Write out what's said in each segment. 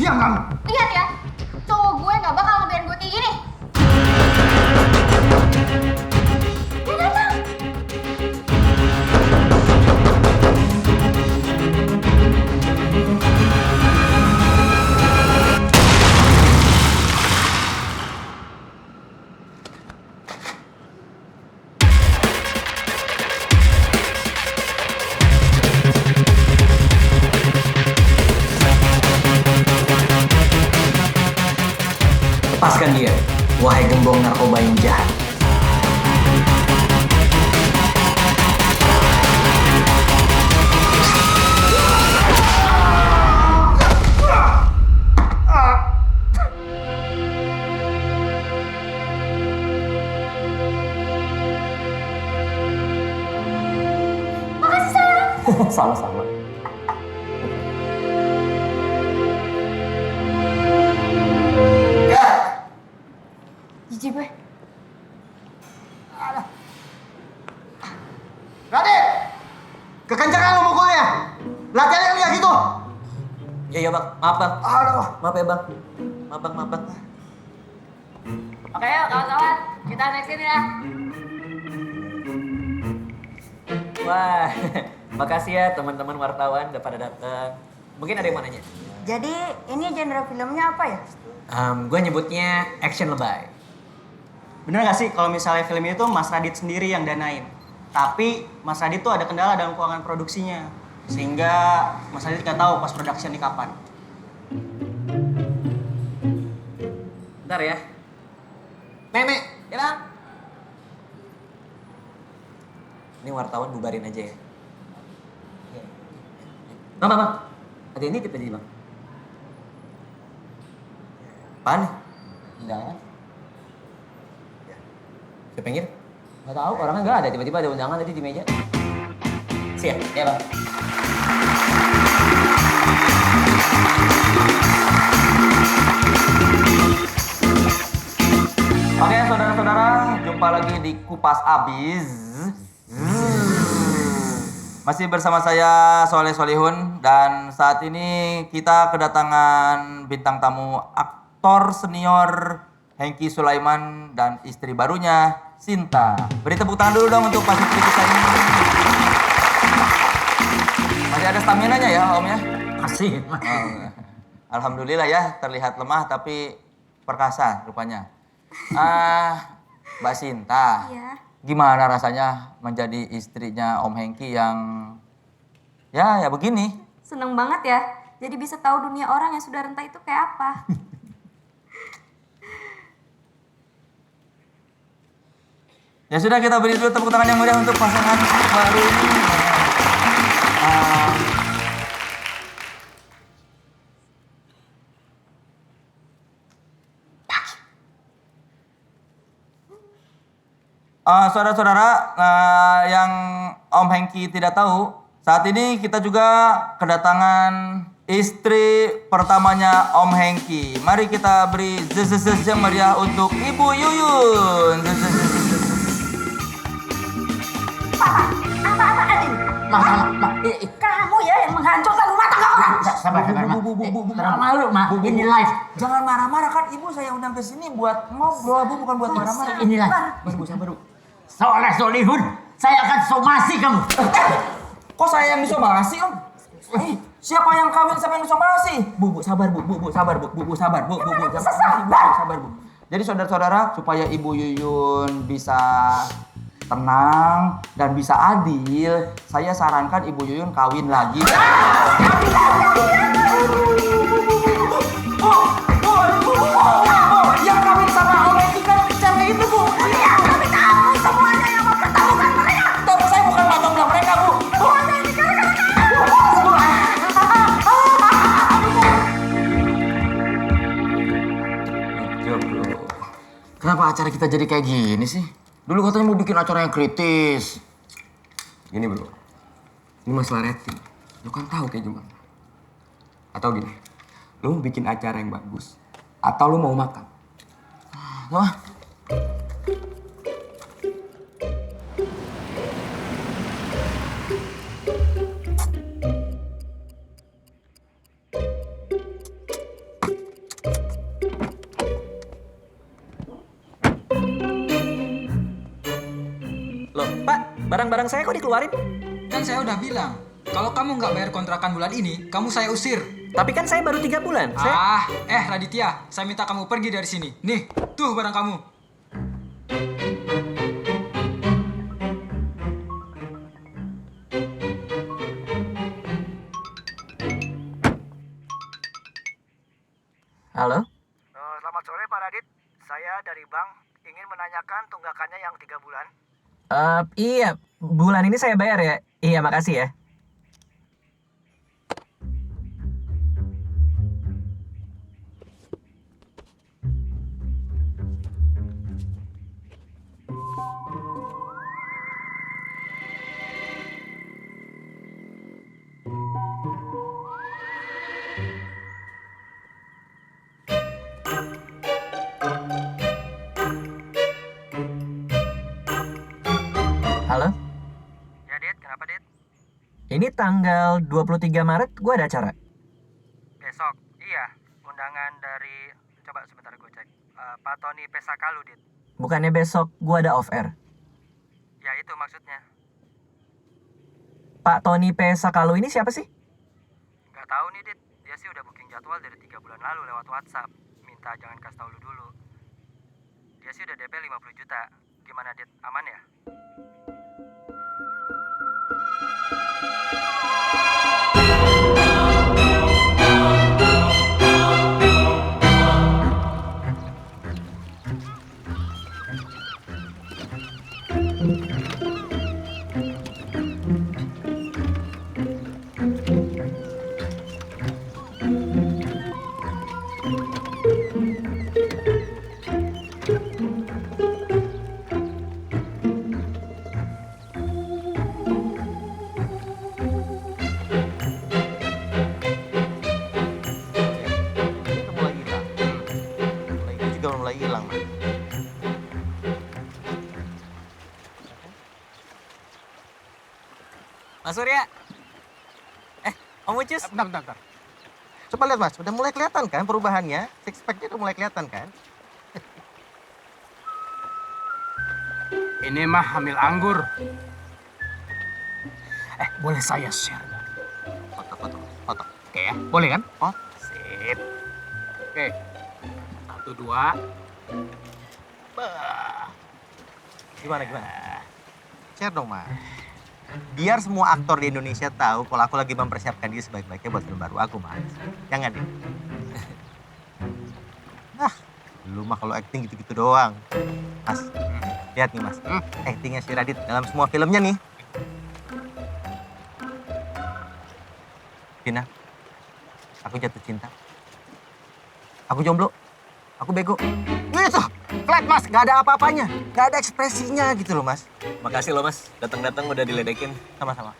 Diam kamu. Lihat ya, cowok gue nggak bakal ngebiarin gue kayak gini. Dia datang. Lepaskan dia, wahai gembong narkoba yang jahat. Makasih sayang. Sama-sama. Jijik gue. Radit! Kekencangan lu mukulnya. Latihannya nggak gitu. Iya bang, maaf bang. Aduh. Maaf ya bang. Maaf bang. Oke yuk kawan-kawan, kita next ini ya. Wah, makasih ya teman-teman wartawan udah pada datang. Mungkin ada yang mau nanya? Jadi ini genre filmnya apa ya? Gue nyebutnya action lebay. Bener gak sih kalau misalnya film itu Mas Radit sendiri yang danain? Tapi Mas Radit tuh ada kendala dalam keuangan produksinya. Sehingga Mas Radit gak tahu pas production ini kapan. Bentar ya. Meme, ya bang. Ini wartawan bubarin aja ya. Bang. Ada ini tip aja bang. Apaan? Undangan? Siapa yang ngirim? Nggak tahu, orangnya nggak ada. Tiba-tiba ada undangan tadi di meja. Siap. Ya bang. Oke saudara-saudara, jumpa lagi di Kupas Abis. Masih bersama saya Soleh Solihun dan saat ini kita kedatangan bintang tamu aktor senior Hengki Sulaiman dan istri barunya Sinta. Beri tepuk tangan dulu dong untuk Pak Sutri kita ini. Masih ada stamina-nya ya Om ya? Masih. Alhamdulillah ya, terlihat lemah tapi perkasa rupanya. Mbak Sinta, Iya. gimana rasanya menjadi istrinya Om Hengki yang ya begini? Seneng banget ya. Jadi bisa tahu dunia orang yang sudah renta itu kayak apa. Ya sudah, kita beri dulu tepuk tangan yang meriah untuk pasangan baru ini. Saudara-saudara, yang Om Hengki tidak tahu, saat ini kita juga kedatangan istri pertamanya Om Hengki. Mari kita beri zzzz yang meriah untuk Ibu Yuyun. Apa-apaan ini? Kamu ya yang menghancurkan rumah tangga orang. Sabar, Bu. Malu, Mak. Ini live. Jangan marah-marah, kan Ibu saya undang ke sini buat ngobrol, Bu, bukan buat marah-marah. Ini live. Sabar, Bu. Soleh Solihun, saya akan somasi kamu. Kok saya yang disomasi, Om? Siapa yang kawin sama yang disomasi? Bu, sabar, Bu, sabar, Bu, sabar, Bu. Sabar, Bu. Jadi saudara-saudara, supaya Ibu Yuyun bisa tenang dan bisa adil, saya sarankan Ibu Yuyun kawin lagi. Yang kawin sama Om Hengki kan cewek itu, Bu. Iya, tapi kamu semuanya yang mempertemukan mereka. Tapi saya bukan matang belah mereka, Bu. Semuanya ini gara-gara kamu. Kenapa acara kita jadi kayak gini sih? Dulu katanya mau bikin acara yang kritis. Gini bro, ini masalah rating. Lu kan tahu kayak gimana. Atau gini, lu mau bikin acara yang bagus, atau lu mau makan? Wah, Barang-barang saya kok dikeluarin? Kan saya udah bilang, kalau kamu nggak bayar kontrakan bulan ini, kamu saya usir. Tapi kan saya baru 3 bulan. Raditya, saya minta kamu pergi dari sini. Nih, tuh barang kamu. Halo? Selamat sore Pak Radit. Saya dari bank ingin menanyakan tunggakannya yang 3 bulan. Iya, bulan ini saya bayar ya. Iya, makasih ya. Halo? Ya, Dit. Kenapa, Dit? Ini tanggal 23 Maret gue ada acara. Besok? Iya. Undangan dari... Coba sebentar gue cek. Pak Tony Pesakalu, Dit. Bukannya besok gue ada off air. Ya, itu maksudnya. Pak Tony Pesakalu ini siapa sih? Nggak tahu nih, Dit. Dia sih udah booking jadwal dari 3 bulan lalu lewat WhatsApp. Minta jangan kasih tahu lu dulu. Dia sih udah DP 50 juta. Gimana, Dit? Aman ya? Itu mulai hilang. Ini juga mulai hilang, Mas. Mas Surya. Om Ucus. Bentar. Coba lihat, Mas. Udah mulai kelihatan kan perubahannya? Six pack-nya udah mulai kelihatan kan? Ini mah hamil anggur. Boleh saya share? Foto. Oke ya, boleh kan? Oh, Sip. Oke. 1, 2. gimana? Share dong, Mas. Biar semua aktor di Indonesia tahu kalau aku lagi mempersiapkan diri sebaik-baiknya buat film baru aku, Mas. Jangan deh. Lu mah kalau acting gitu-gitu doang. Mas, lihat nih, Mas. Actingnya si Radit dalam semua filmnya nih. Vina, aku jatuh cinta. Aku jomblo. Aku bego. Gitu, flat, Mas. Gak ada apa-apanya. Gak ada ekspresinya gitu loh, Mas. Makasih loh Mas, datang-datang udah diledekin. Sama-sama.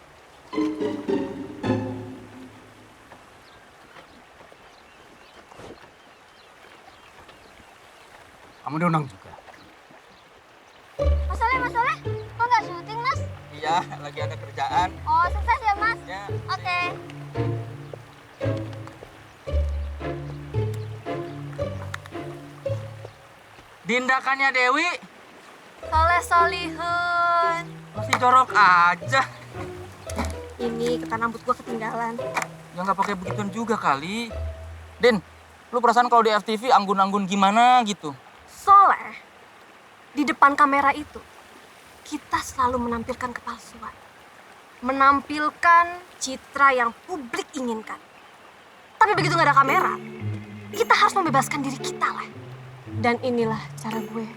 Kamu diundang juga. Mas Soleh, kok nggak syuting, Mas? Iya, lagi ada kerjaan. Oh, sukses ya, Mas? Ya. Oke. Tindakannya Dewi Soleh Solihun. masih jorok aja. Ini ketan rambut gua ketinggalan. Ya nggak pakai begituan juga kali. Din, lu perasaan kalau di FTV anggun-anggun gimana gitu? Soleh, di depan kamera itu, kita selalu menampilkan kepalsuan. Menampilkan citra yang publik inginkan. Tapi begitu nggak ada kamera, kita harus membebaskan diri kita lah. Dan inilah cara gue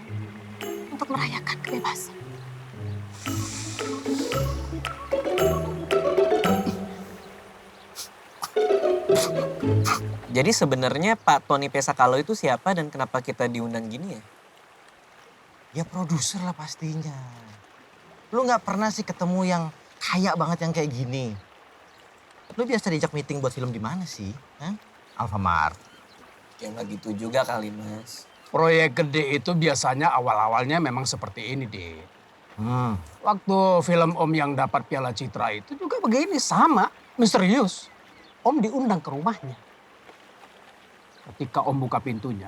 untuk merayakan kebebasan. Jadi sebenarnya Pak Tony Pesakalu itu siapa dan kenapa kita diundang gini ya? Ya produser lah pastinya. Lu nggak pernah sih ketemu yang kaya banget yang kayak gini. Lu biasa diajak meeting buat film di mana sih? Hah? Alfamart. Ya nggak gitu juga kali Mas. Proyek gede itu biasanya awal-awalnya memang seperti ini, Dit. Waktu film Om yang dapat Piala Citra itu juga begini, sama, misterius. Om diundang ke rumahnya. Ketika Om buka pintunya,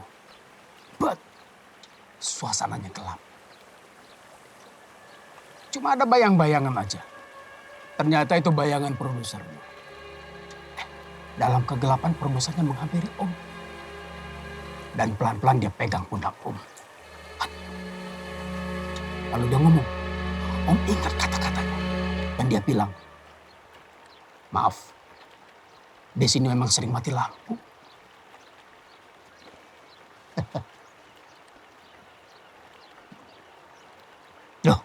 suasananya gelap. Cuma ada bayang-bayangan aja. Ternyata itu bayangan produsernya. Dalam kegelapan produsernya menghampiri Om. Dan pelan-pelan dia pegang pundak Om. Lalu dia ngomong, Om ingat kata-katanya. Dan dia bilang, maaf, di sini memang sering mati lampu. Loh,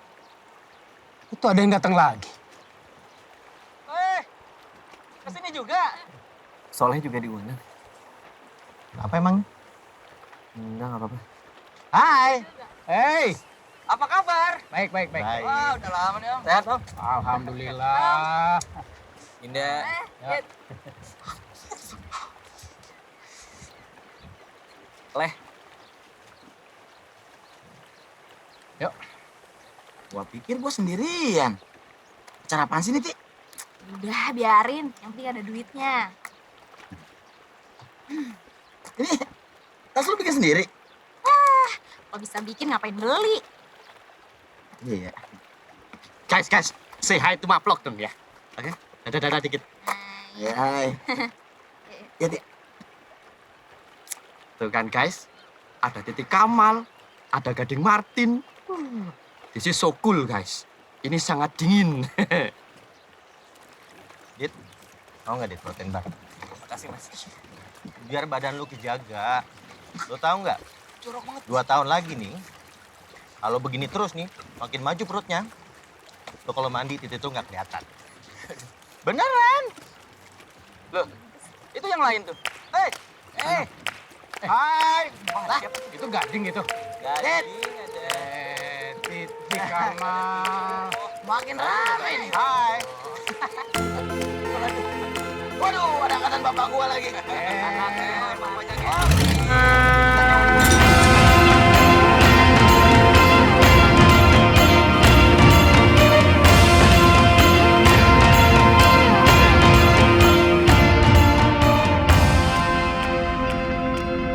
itu ada yang datang lagi. Kesini juga. Soleh juga diundang. Apa emang? Enggak apa-apa. Hai. Hey. Apa kabar? Baik. Baik. Wah, udah lama nih Om. Sehat Om? Alhamdulillah. Indah. Leh. Yuk. Gua pikir gua sendirian. Acara apaan sih nih, Ti? Udah, biarin. Yang penting ada duitnya. Ini tas lu bikin sendiri? Kalau bisa bikin ngapain beli? Iya. Guys, say hi to my vlog dong ya. Oke? Dadah dikit. Ya, hai. Ya, Ti. Tuh kan guys, ada Titik Kamal, ada Gading Martin. This is so cool guys. Ini sangat dingin. Dit, mau nggak Dit protein bar? Makasih Mas. Biar badan lu kejaga. Lu tahu nggak? 2 tahun lagi nih, kalau begini terus nih, makin maju perutnya. Lu kalau mandi titik itu nggak kelihatan. Beneran? Loh, itu yang lain tuh. Hai. Lah, itu Gading itu. Gading ada. Titik Kamal. Makin rame nih. Hai. Waduh, ada angkatan bapak gua lagi.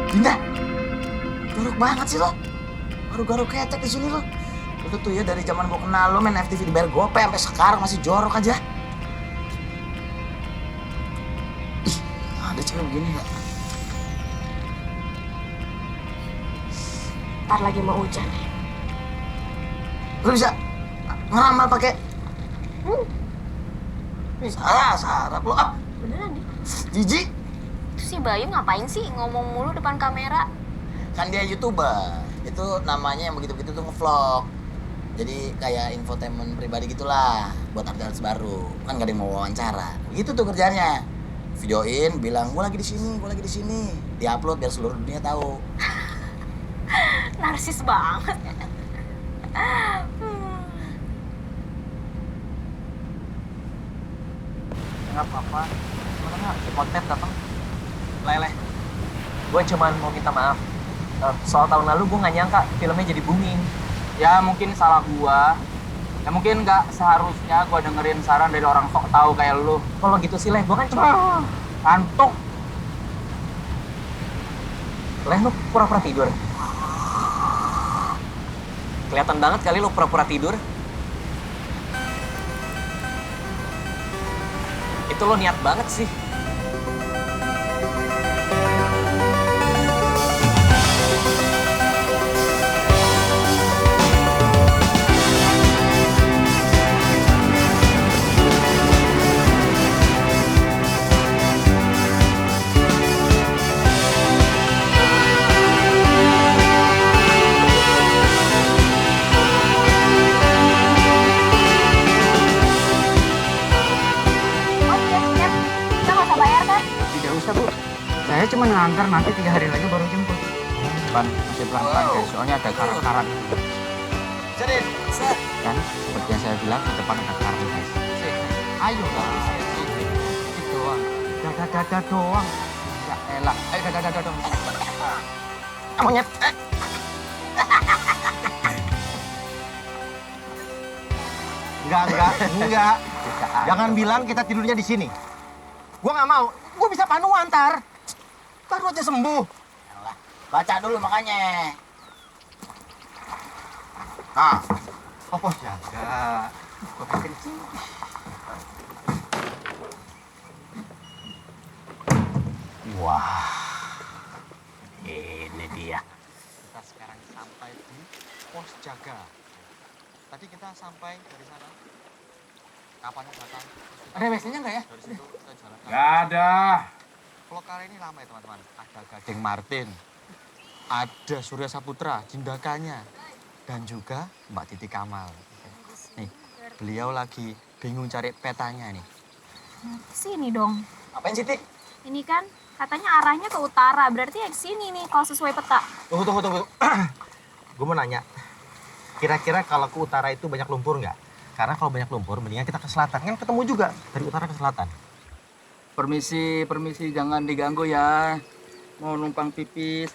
Dinda, jorok banget sih lo. Garuk-garuk kecek di sini lo. Itu tuh ya dari zaman gua kenal lo main FTV di Bayar Gope sampai sekarang masih jorok aja. Ih, ada cewek begini nggak? Ntar lagi mau hujan nih. Lo bisa ngeramal pakai? Sarap lo ah. Beneran nih. Jijik. Itu si Bayu ngapain sih ngomong mulu depan kamera? Kan dia YouTuber. Itu namanya yang begitu-begitu tuh ngevlog. Jadi kayak infotainment pribadi gitulah buat artis baru. Kan gak ada yang mau wawancara. Gitu tuh kerjanya. Videoin, bilang gue lagi di sini. Diupload biar seluruh dunia tahu. Narsis banget. Nggak apa-apa. Sebenarnya si konten datang. Leleh. Gue cuman mau minta maaf. Soal tahun lalu gue nggak nyangka filmnya jadi booming. Ya mungkin salah gua. Ya mungkin nggak seharusnya gua dengerin saran dari orang sok tahu kayak lu. Kalau gitu sih Leh, gue kan cuma Kantuk. Leh, lu pura-pura tidur. Kelihatan banget kali lu pura-pura tidur. Itu lo niat banget sih. Saya cuma ngantar, nanti 3 hari lagi baru jemput. Masih pelan-pelan guys, soalnya ada karat-karat. Sedin, Kan, seperti yang saya bilang, di depan ada karat guys. Ayo guys, sedikit doang. Dada doang. Ya elah, ayo dada doang. monyet. Enggak. Jangan bilang kita tidurnya di sini. Gua nggak mau. Gua bisa panuan ntar. Baru aja sembuh. Baca dulu makanya. Nah, Oh, pos jaga. Gua pengen kencing. Wah, ini dia. Kita sekarang sampai di pos jaga. Tadi kita sampai dari sana. Kapan datang? Ada WC-nya nggak ya? Dari situ kita jalan. Gak ada. Lokal ini lama ya teman-teman. Ada Gading Martin, ada Surya Saputra, Jindakanya, dan juga Mbak Titi Kamal. Nih, beliau lagi bingung cari petanya nih. Sini dong. Apain sih, Tik? Ini kan katanya arahnya ke utara, berarti yang sini nih kalau sesuai peta. Tunggu. Gue mau nanya, kira-kira kalau ke utara itu banyak lumpur nggak? Karena kalau banyak lumpur, mendingan kita ke selatan. Kan ketemu juga dari utara ke selatan. Permisi, jangan diganggu ya. Mau numpang pipis.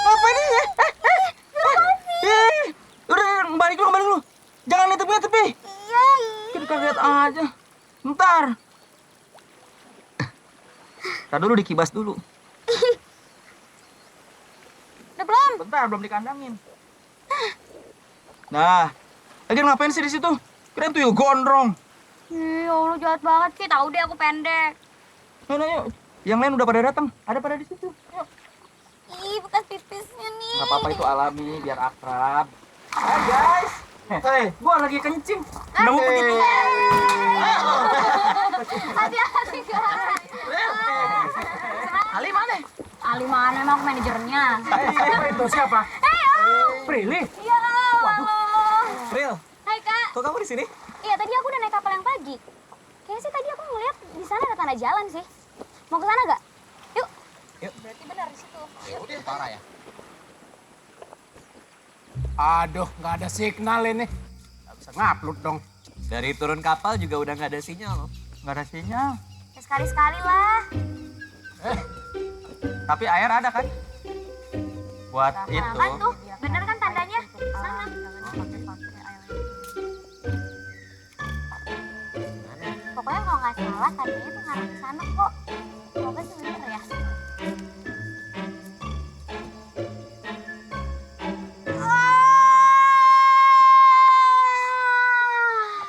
Apa ini? Udah, balik lu. Jangan di tepi. Iya. Kita kaget aja. Ntar dulu dikibas dulu. Udah belum? Bentar, belum dikandangin. Nah, lagi ngapain sih di situ? Keren tuyul gondrong. Ya Allah jahat banget sih, tahu deh aku pendek. Yuk. Yang lain udah pada datang. Ada pada di situ. Yuk. Ih, bekas pipisnya nih. Gak apa-apa itu alami, biar akrab. Hai guys. Hei, gua lagi kencing. Udah mau pergi dulu. Hati-hati guys. Ali mana? Ali mana emang manajernya? Itu siapa? Prilly. Iya, halo. Pril, Hai kak. kok kamu di sini? Iya tadi aku udah naik kapal yang pagi. Kayaknya sih tadi aku ngeliat di sana ada tanda jalan sih. Mau ke sana gak? Yuk. Berarti benar di situ. Ya udah, utara ya. Aduh, nggak ada signal ini. Nggak bisa ngupload dong. Dari turun kapal juga udah nggak ada sinyal loh. Nggak ada sinyal. Ya sekali-sekali lah. Tapi air ada kan? Buat Nah, itu. kan tuh, bener kan tandanya? Sana. Pokoknya kalau nggak salah tandanya tuh ngarah ke sana kok. Semoga sih bener ya.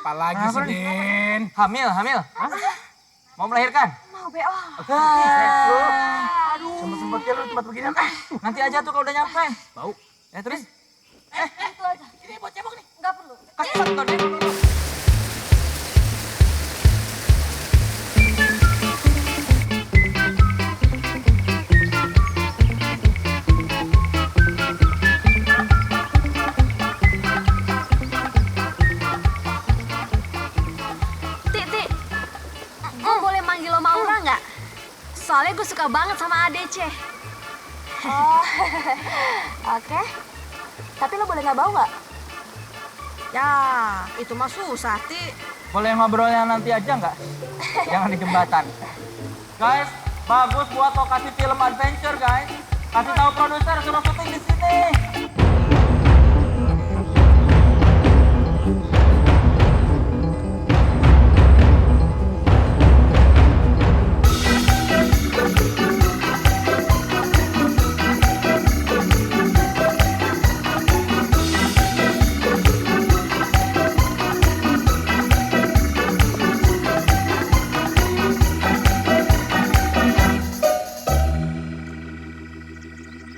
Apalagi sih, Din? Hamil. Mau melahirkan? Mau BO. Aduh. Sempet-sempetnya lu tempat beginian. Nanti aja tuh kalau udah nyampe. Bau. Ya terus? Itu aja. Ini buat cebok nih. Nggak perlu. Kasih foto deh. Tik. Gue boleh manggil lo Maura nggak? Soalnya gue suka banget sama ADC. Oh, oke. Tapi lo boleh nggak bau nggak? Ya, itu mah susah, Ti. Boleh ngobrolnya nanti aja nggak? Jangan di jembatan. Guys, bagus buat lokasi film adventure, guys. Kasih tahu produser suruh syuting di sini.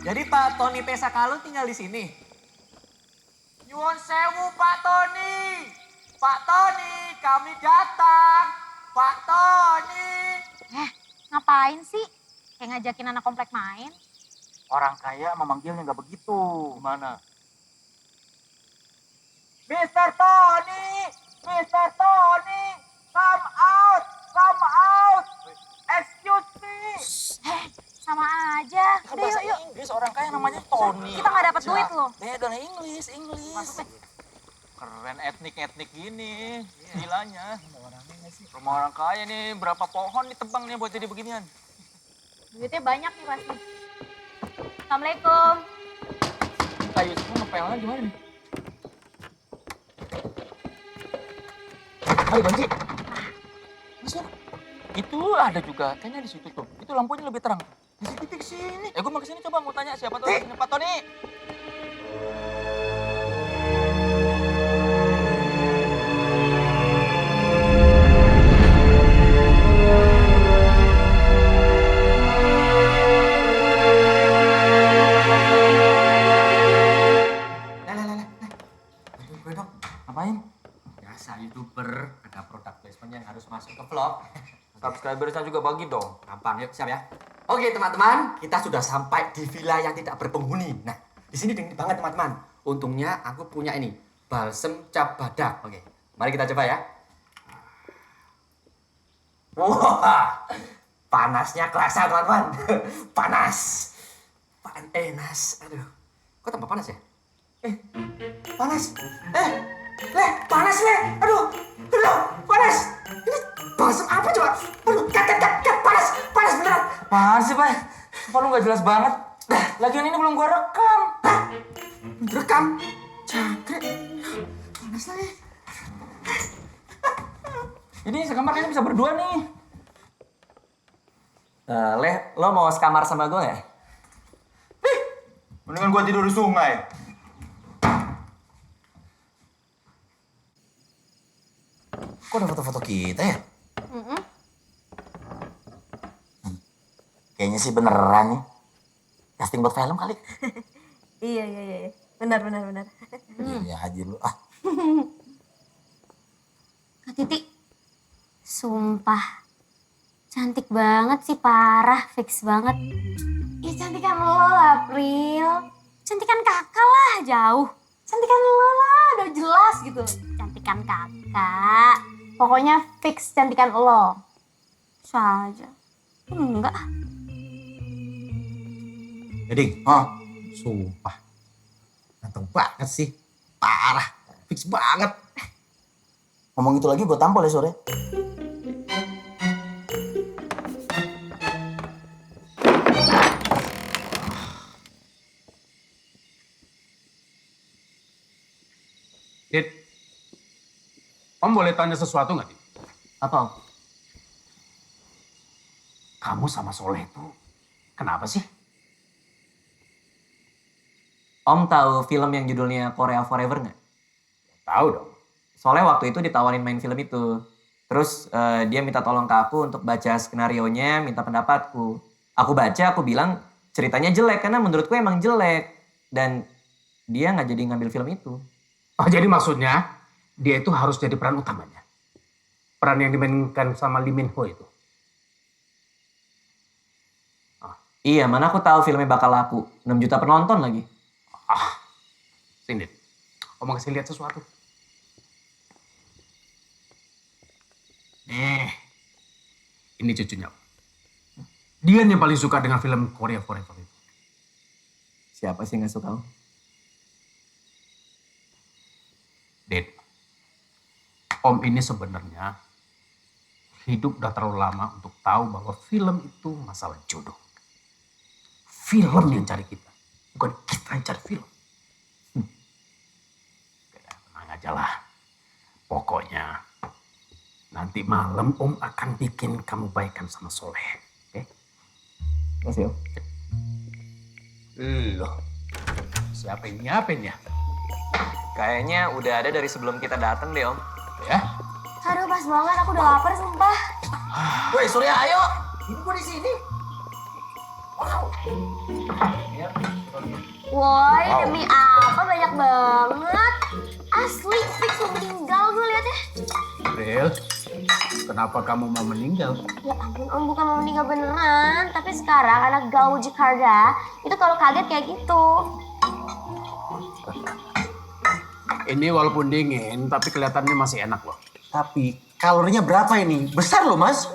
Jadi Pak Tony Pesakalu tinggal di sini. Nyuwun sewu Pak Tony. Pak Tony, kami datang. Pak Tony. Ngapain sih? Kayak ngajakin anak komplek main. Orang kaya memanggilnya nggak begitu. Gimana? Mr. Tony, come out. Excuse me. Sama aja. Kan Udah bahasa yuk. Inggris, orang kaya namanya Tony. Kita nggak dapat duit loh. Beda nih English. Keren etnik gini, gilanya. Rumah orang kaya nih, berapa pohon ditebang nih buat jadi beginian. Duitnya banyak nih pasti. Assalamualaikum. Kayu semua ngepelnya gimana nih? Ada banci. Masuk. Itu ada juga, kayaknya di situ tuh. Itu lampunya lebih terang. Di titik sini. Gue mau kesini coba mau tanya siapa tuh Pak Tony. Gue dong. Ngapain? Biasa YouTuber, ada produk placement yang harus masuk ke vlog. Subscribersnya juga bagi dong. Gampang, yuk siap ya. Oke teman-teman, kita sudah sampai di villa yang tidak berpenghuni. Nah, di sini dingin banget teman-teman. Untungnya aku punya ini, balsem cap badak. Oke, mari kita coba ya. Wah, panasnya kerasa teman-teman. Panas. Panas. Aduh, kok tambah panas ya? Panas. Panas, Aduh, panas. Ini balsem apa coba? Aduh, panas beneran. Apaan sih, Pak? Apa lu gak jelas banget? Lagian ini belum gua rekam. Rekam? Jangkrik. Panas lagi. Ini sekamar kayaknya bisa berdua nih. Leh, lo mau sekamar sama gue ya? Mendingan gua tidur di sungai. Kok ada foto-foto kita ya? Kayaknya sih beneran nih. Casting buat film kali. Iya. Benar. Iya haji lu. Ah, Kak Titi, sumpah cantik banget sih, parah, fix banget. Ya cantikan lo lah, April. Cantikan kakak lah, jauh. Cantikan lo lah, udah jelas gitu. Cantikan kakak. Pokoknya fix cantikan lo. Saja. Enggak. Ding. Sumpah. Ganteng banget sih. Parah. Fix banget. Ngomong itu lagi gue tampol ya sore. Dit, Om boleh tanya sesuatu nggak, Dit? Apa, Om? Kamu sama Soleh itu kenapa sih? Om tahu film yang judulnya Korea Forever nggak? Tahu dong. Soalnya waktu itu ditawarin main film itu. Terus dia minta tolong ke aku untuk baca skenarionya, minta pendapatku. Aku baca, aku bilang ceritanya jelek karena menurutku emang jelek. Dan dia nggak jadi ngambil film itu. Oh, jadi maksudnya dia itu harus jadi peran utamanya. Peran yang dimainkan sama Lee Min Ho itu. Iya, mana aku tahu filmnya bakal laku. 6 juta penonton lagi. Sini, Om mau kasih lihat sesuatu. Nih, ini cucunya. Dia yang paling suka dengan film Korea Forever itu. Siapa sih nggak suka? Ded, Om ini sebenarnya hidup udah terlalu lama untuk tahu bahwa film itu masalah jodoh. Film yang cari kita, bukan kita yang cari film. Tenang aja lah. Pokoknya nanti malam Om akan bikin kamu baikan sama Soleh. Oke? Makasih, Om. Loh, siapa yang nyiapin ya? Kayaknya udah ada dari sebelum kita datang deh, Om. Ya? Aduh, pas banget, aku udah lapar sumpah. Woi Surya ayo. Ini gue di sini. Woi, demi apa banyak banget. Asli, fix mau meninggal gue liatnya. April, kenapa kamu mau meninggal? Ya ampun, Om bukan mau meninggal beneran. Tapi sekarang anak gaul Jakarta itu kalau kaget kayak gitu. Ini walaupun dingin, tapi kelihatannya masih enak loh. Tapi kalorinya berapa ini? Besar loh mas.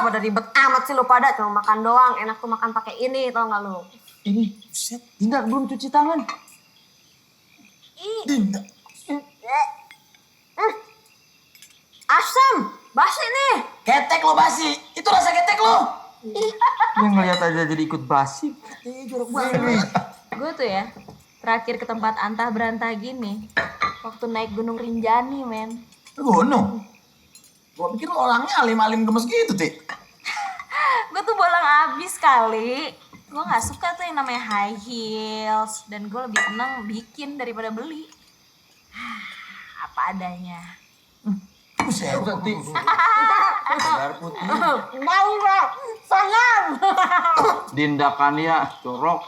Pada ribet amat sih lu pada. Cuma makan doang. Enak tuh makan pakai ini, tau gak lu? Ini, buset, Dinda belum cuci tangan. Dinda. Asam! Basi nih! Ketek lo basi. Itu rasa ketek lo. Yang ngeliat aja jadi ikut basi. Jorok banget. Gue tuh ya, terakhir ke tempat antah berantah gini, waktu naik Gunung Rinjani, men. Gunung? Gua pikir lo orangnya alim-alim gemes gitu, Tik. Gue tuh bolang abis kali. Gue gak suka tuh yang namanya high heels. Dan gue lebih seneng bikin daripada beli. Apa adanya. Buset, Tik. Sabar putih. Mau gak? Sayang. Dindakannya corok.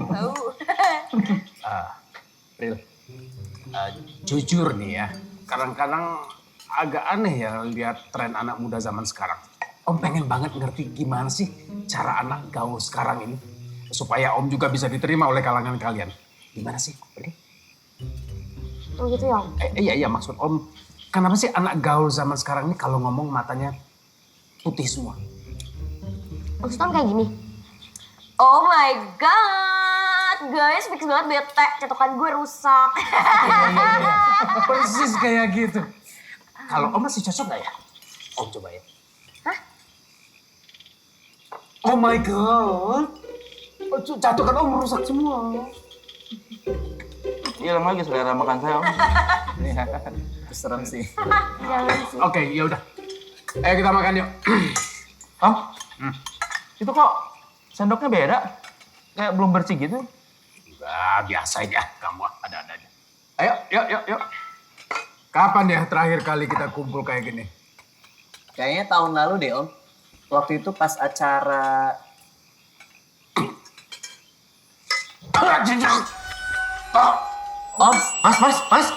Bau. Pril, jujur nih ya, kadang-kadang agak aneh ya lihat tren anak muda zaman sekarang. Om pengen banget ngerti gimana sih cara anak gaul sekarang ini. Supaya Om juga bisa diterima oleh kalangan kalian. Gimana sih, Pril? Oh gitu ya, Om? Iya, maksud Om. Kenapa sih anak gaul zaman sekarang ini kalau ngomong matanya putih semua? Maksud Om kayak gini? Oh my god, guys fix banget bete, cetokan gue rusak. Iya. Persis kayak gitu. Kalau Om masih cocok gak ya? Om coba ya. Hah? Oh my god. Catokan Om rusak semua. Hilang lagi selera makan saya, Om. Serem sih. Jangan sih. Oke, ya udah. Ayo kita makan yuk. Om, itu kok sendoknya beda? Kayak belum bersih gitu. Enggak, biasa aja. Kamu ada-ada aja. Ayo, yuk. Kapan ya terakhir kali kita kumpul kayak gini? Kayaknya tahun lalu deh Om. Waktu itu pas acara... Om, Mas.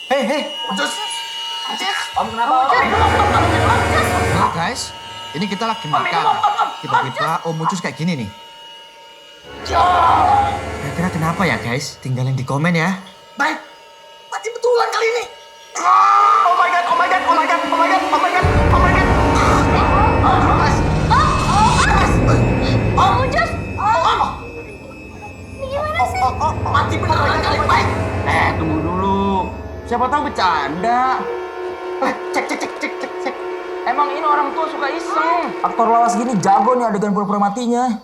Hei, Ucus. Om kenapa Om? Nah, guys, ini kita lagi makan. Tiba-tiba Om Ucus kayak gini nih. Kira-kira kenapa ya guys? Tinggalin di komen ya. Baik, mati betulan kali ini. Oh my god. Om Ucus! Ini gimana sih? Mati beneran kali, baik. Tunggu dulu. Siapa tahu bercanda. Cek. Emang ini orang tua suka iseng. Aktor lawas gini jago nih adegan pura-pura matinya.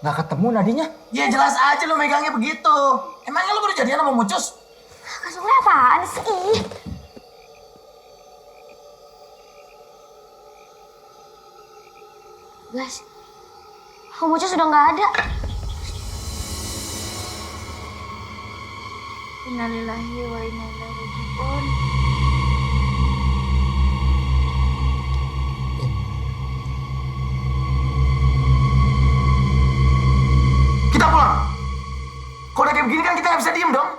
Nggak ketemu nadinya? Ya jelas aja lo megangnya begitu. Emangnya lo baru jadian sama Mucus? Kasurnya apaan sih? Guys, Om Ucus sudah nggak ada. Innalillahi wa inna ilaihi raji'un. Kita pulang. Kalau udah kayak begini kan kita nggak bisa diem dong.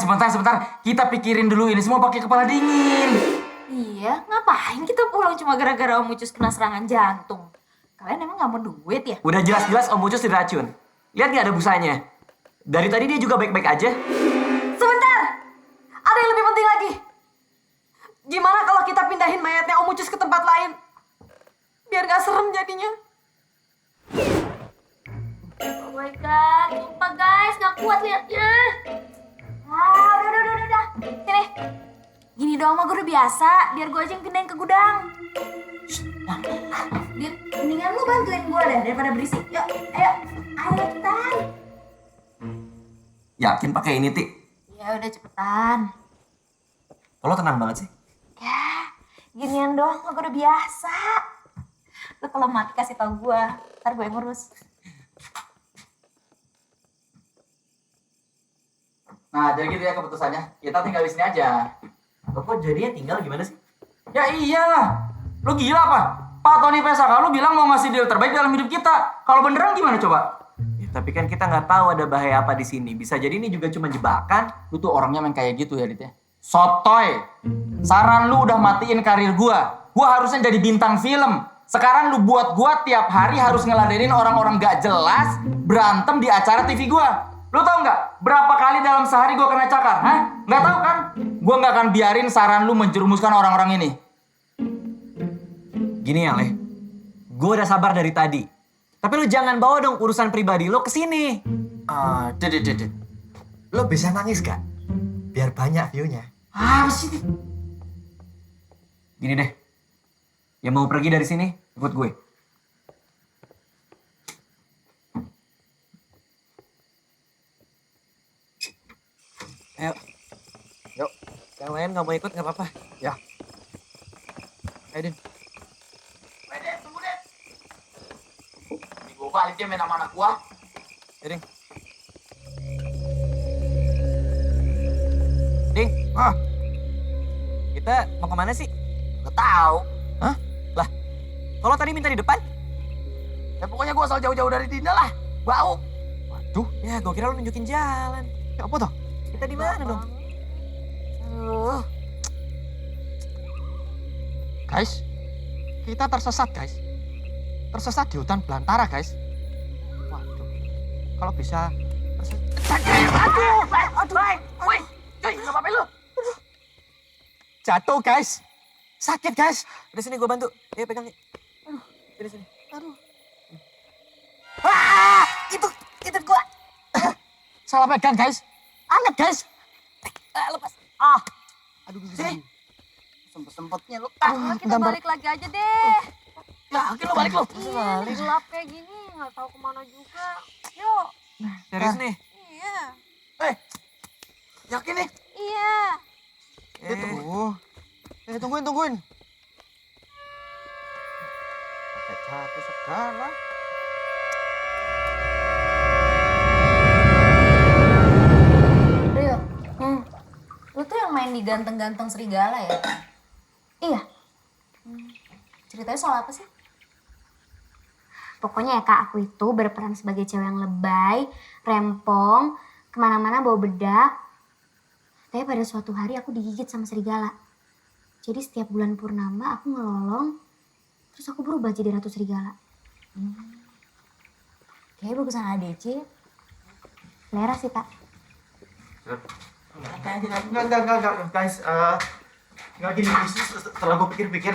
Sebentar. Kita pikirin dulu ini semua pakai kepala dingin. Iya, ngapain kita pulang cuma gara-gara Om Ucus kena serangan jantung? Kalian emang gak mau duit ya? Udah jelas-jelas Om Ucus diracun. Lihat nggak ada busanya? Dari tadi dia juga baik-baik aja. Sebentar, ada yang lebih penting lagi. Gimana kalau kita pindahin mayatnya Om Ucus ke tempat lain? Biar gak serem jadinya. Oh my god, sumpah guys, gak kuat liatnya. Udah. Sini. Gini doang mah gue udah biasa, biar gue aja yang pindahin ke gudang. Dir, mendingan lu bantuin gue deh daripada berisik. Yuk, ayo cepetan. Yakin pakai ini, Ti? Ya udah cepetan. Lo tenang banget sih. Ya, ginian doang mah gue udah biasa. Lu kalau mati kasih tau gue, ntar gue yang ngurus. Nah, jadi gitu ya keputusannya. Kita tinggal di sini aja. Kok jadinya tinggal gimana sih? Ya iyalah. Lu gila apa? Pak Tony Pesaka lu bilang mau ngasih deal terbaik dalam hidup kita. Kalau beneran gimana coba? Ya, tapi kan kita nggak tahu ada bahaya apa di sini. Bisa jadi ini juga cuma jebakan. Lu tuh orangnya main kayak gitu ya, Dit ya. Sotoy. Saran lu udah matiin karir gua. Gua harusnya jadi bintang film. Sekarang lu buat gua tiap hari harus ngeladenin orang-orang gak jelas berantem di acara TV gua. Lu tau nggak berapa kali dalam sehari gua kena cakar? Hah? Nggak tahu kan? Gua nggak akan biarin saran lu menjerumuskan orang-orang ini. Gini ya, Leh. Gue udah sabar dari tadi. Tapi lu jangan bawa dong urusan pribadi lo ke sini. Dit. Lo bisa nangis gak? Biar banyak view-nya. Apa sih? Gini deh. Yang mau pergi dari sini, ikut gue. Ayo. Yang lain nggak mau ikut nggak apa-apa. Ya. Ayo, Din. Din, tunggu Din. Gue balik dia main sama anak gua. Ya, Ding. Ding. Kita mau kemana sih? Gak tahu. Hah? Lah, kalau tadi minta di depan? Ya pokoknya gua asal jauh-jauh dari Dinda lah. Bau. Waduh, ya gue kira lu nunjukin jalan. Ya apa toh? Kita di mana dong? Aduh. Guys, kita tersesat guys. Tersesat di hutan belantara guys. Waduh, kalau bisa Woi, cuy, gak apa-apa lu. jatuh guys. Sakit guys. Udah sini gue bantu. Ayo pegang nih. Dari sini. Itu gua. Salah pegang guys. Anget guys. Lepas. Aduh, Sini. Sempet-sempetnya lu. Kita balik lagi aja deh. Ya, akhirnya lu balik lu. Iya, gelap kayak gini, nggak tahu kemana juga. Yuk. Serius nih? Iya. Yakin nih? Iya. Tungguin. Pakai jatuh segala. Rio, lu tuh yang main di ganteng-ganteng serigala ya? Iya. Ceritanya soal apa sih? Pokoknya ya kak, aku itu berperan sebagai cewek yang lebay, rempong, kemana-mana bawa bedak. Tapi pada suatu hari aku digigit sama serigala. Jadi setiap bulan purnama aku ngelolong, terus aku berubah jadi ratu serigala. Kayaknya bagusan ADC. Selera sih kak. Enggak, guys. Enggak gini, setelah gue pikir-pikir,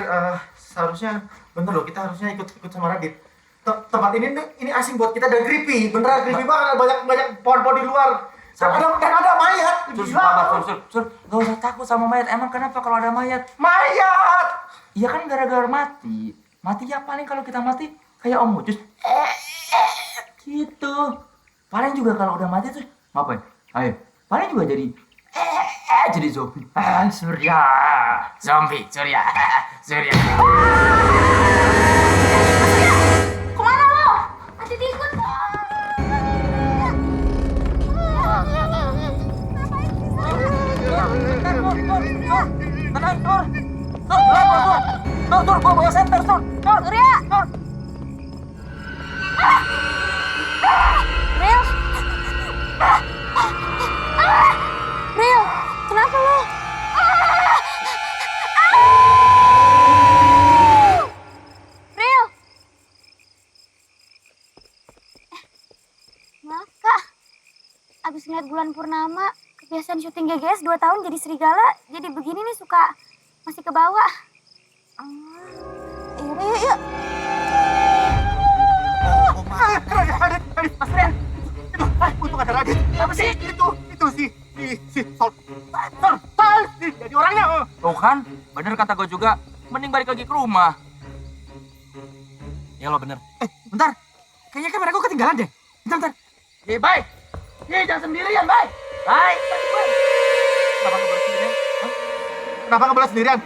seharusnya bener loh, kita harusnya ikut sama Radit. Tempat ini asing buat kita dan creepy, beneran creepy banget, banyak pohon-pohon di luar. Dan ada mayat. Sur, gak usah takut sama mayat. Emang kenapa kalau ada mayat? Mayat! Iya kan gara-gara mati. Mati ya paling kalau kita mati kayak Om Ucus. Gitu. Paling juga kalau udah mati tuh ngapain? Ayo. Paling juga jadi zombie. Surya. Zombie, Surya. Kemana lo? Ada diikut. Tenang, Tur. Tur, gua bawa senter, Tur. Surya. Ril. Ril, kenapa lo? Ril. Maaf kak, abis ngeliat bulan purnama, kebiasaan syuting GGS 2 tahun jadi serigala, jadi begini nih suka masih ke bawah. Yuk. Radit, Mas Ren. Untung ada Radit. Apa sih? Itu si Sol. Jadi orangnya. Tuh kan, bener kata gue juga. Mending balik lagi ke rumah. Ya lo bener. Bentar. Kayaknya kamera gue ketinggalan deh. Bentar. Bye. Jangan sendirian, bye. Bye. Kenapa nggak boleh sendirian? Kenapa nggak boleh sendirian?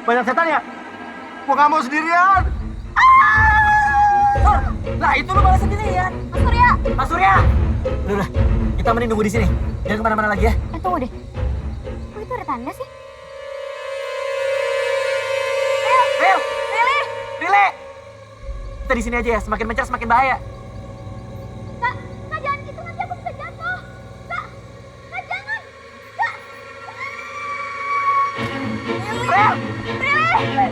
Banyak setan ya? Gua nggak mau sendirian. Tur, lah itu lu malah sendirian. Mas Surya. Udah, kita mending nunggu di sini. Jangan kemana-mana lagi ya. Tunggu deh. Kok itu ada tanda sih? Rile. Kita di sini aja ya. Semakin mencar semakin bahaya. Kak, jangan gitu, nanti aku bisa jatuh. Kak, jangan. Kak. Rile.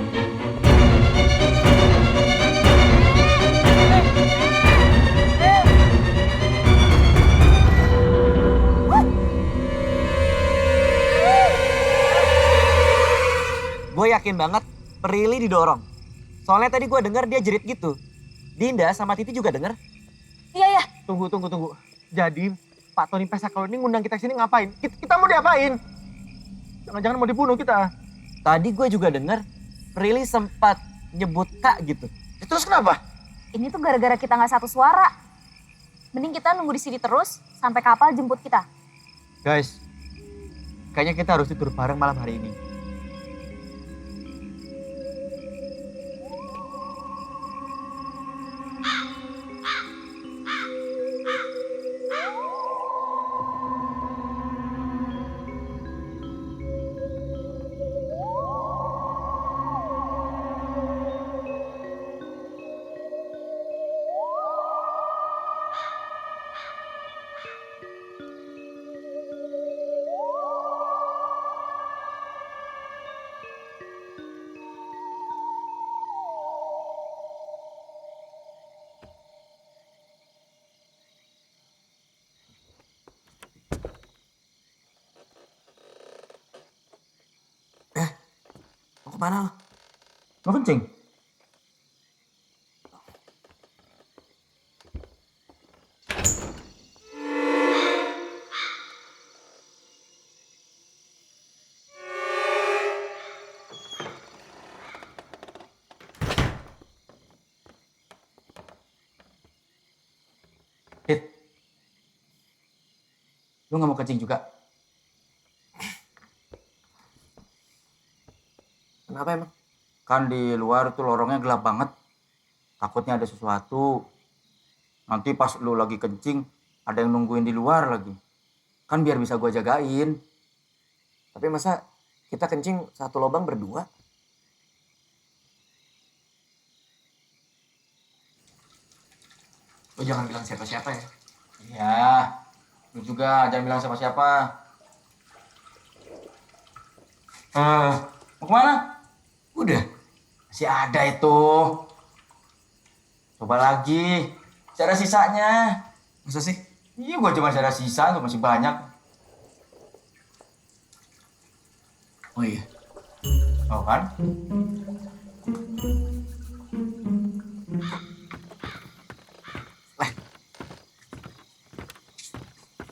Gue yakin banget Prilly didorong. Soalnya tadi gue denger dia jerit gitu. Dinda sama Titi juga denger. Iya. Tunggu. Jadi Pak Tony Pesakalo ini ngundang kita sini ngapain? Kita mau diapain? Jangan-jangan mau dibunuh kita. Tadi gue juga denger Prilly sempat nyebut Kak gitu. Terus kenapa? Ini tuh gara-gara kita nggak satu suara. Mending kita nunggu di sini terus sampai kapal jemput kita. Guys, Kayaknya kita harus tidur bareng malam hari ini. Mau kemana lo? Mau kencing? Hit, lu gak mau kencing juga? Kenapa emang? Kan di luar tuh lorongnya gelap banget. Takutnya ada sesuatu. Nanti pas lu lagi kencing, ada yang nungguin di luar lagi. Kan biar bisa gua jagain. Tapi masa kita kencing satu lubang berdua? Lo jangan bilang siapa-siapa ya. Iya, lu juga jangan bilang siapa-siapa. Mau kemana? Udah. Masih ada itu. Coba lagi. Masih ada sisanya. Masa sih? Iya, gua cuma ada sisa, tuh masih banyak. Oh iya. Oh kan?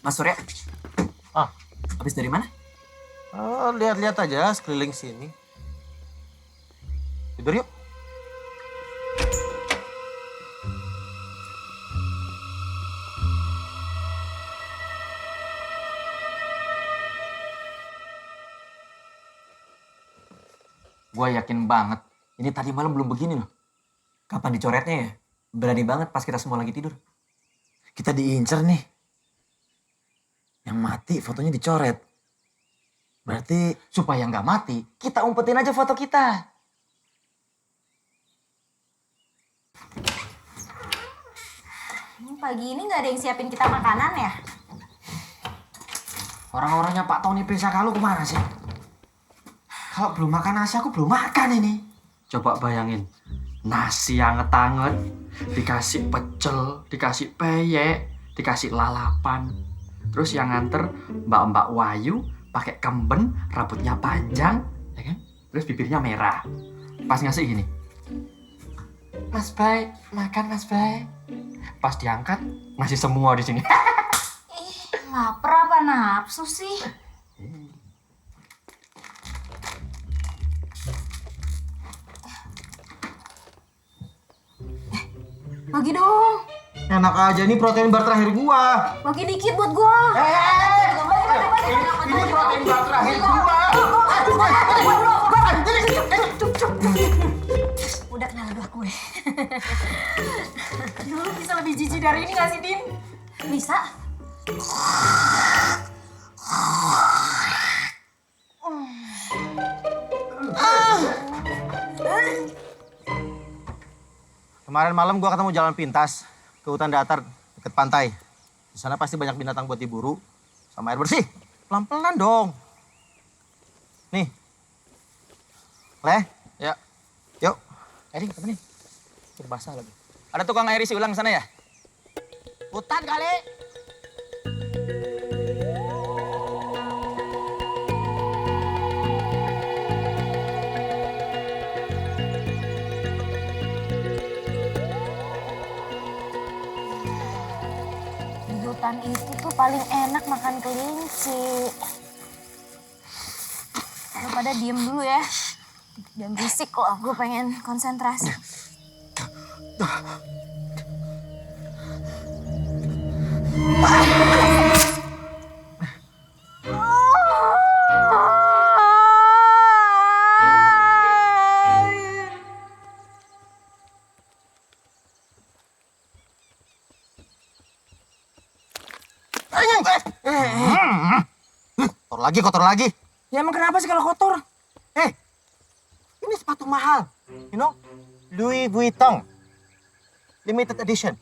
Mas Surya, Ah, habis dari mana? lihat-lihat aja sekeliling sini. Tidur yuk. Gua yakin banget. Ini tadi malam belum begini loh. Kapan dicoretnya ya? Berani banget pas kita semua lagi tidur. Kita diincer nih. Yang mati fotonya dicoret. Berarti Supaya nggak mati, kita umpetin aja foto kita. Pagi ini nggak ada yang siapin kita makanan ya? Orang-orangnya Pak Tony Prisa kalau kemana sih? Kalau belum makan nasi, aku belum makan ini. Coba bayangin, nasi yang ngetanget, dikasih pecel, dikasih peyek, dikasih lalapan. Terus yang nganter Mbak Wayu pakai kemben, rambutnya panjang, ya kan? Terus bibirnya merah. Pas ngasih gini. Mas Bay, makan Mas Bay. Pas diangkat, masih semua di sini. Lapar apa nafsu sih? Bagi dong. enak aja nih protein bar terakhir gua. Bagi dikit buat gua. Ini protein bar terakhir gua. Udah kenal udah gue. Dulu bisa lebih jijik dari ini gak sih, Din? Bisa. Kemarin malam gua ketemu jalan pintas ke hutan datar dekat pantai. Di sana pasti banyak binatang buat diburu sama air bersih. Pelan-pelan dong. Nih. Leh, Ya, yuk. Eri, temenin. Biar basah lagi. Ada tukang air isi ulang sana ya? Hutan kali. Di hutan itu tuh paling enak makan kelinci. Lo pada diem dulu ya. Jangan berisik kok, gue pengen konsentrasi. Kotor lagi. Ya emang kenapa sih kalau kotor? Ini sepatu mahal. You know? Louis Vuitton. Limited edition.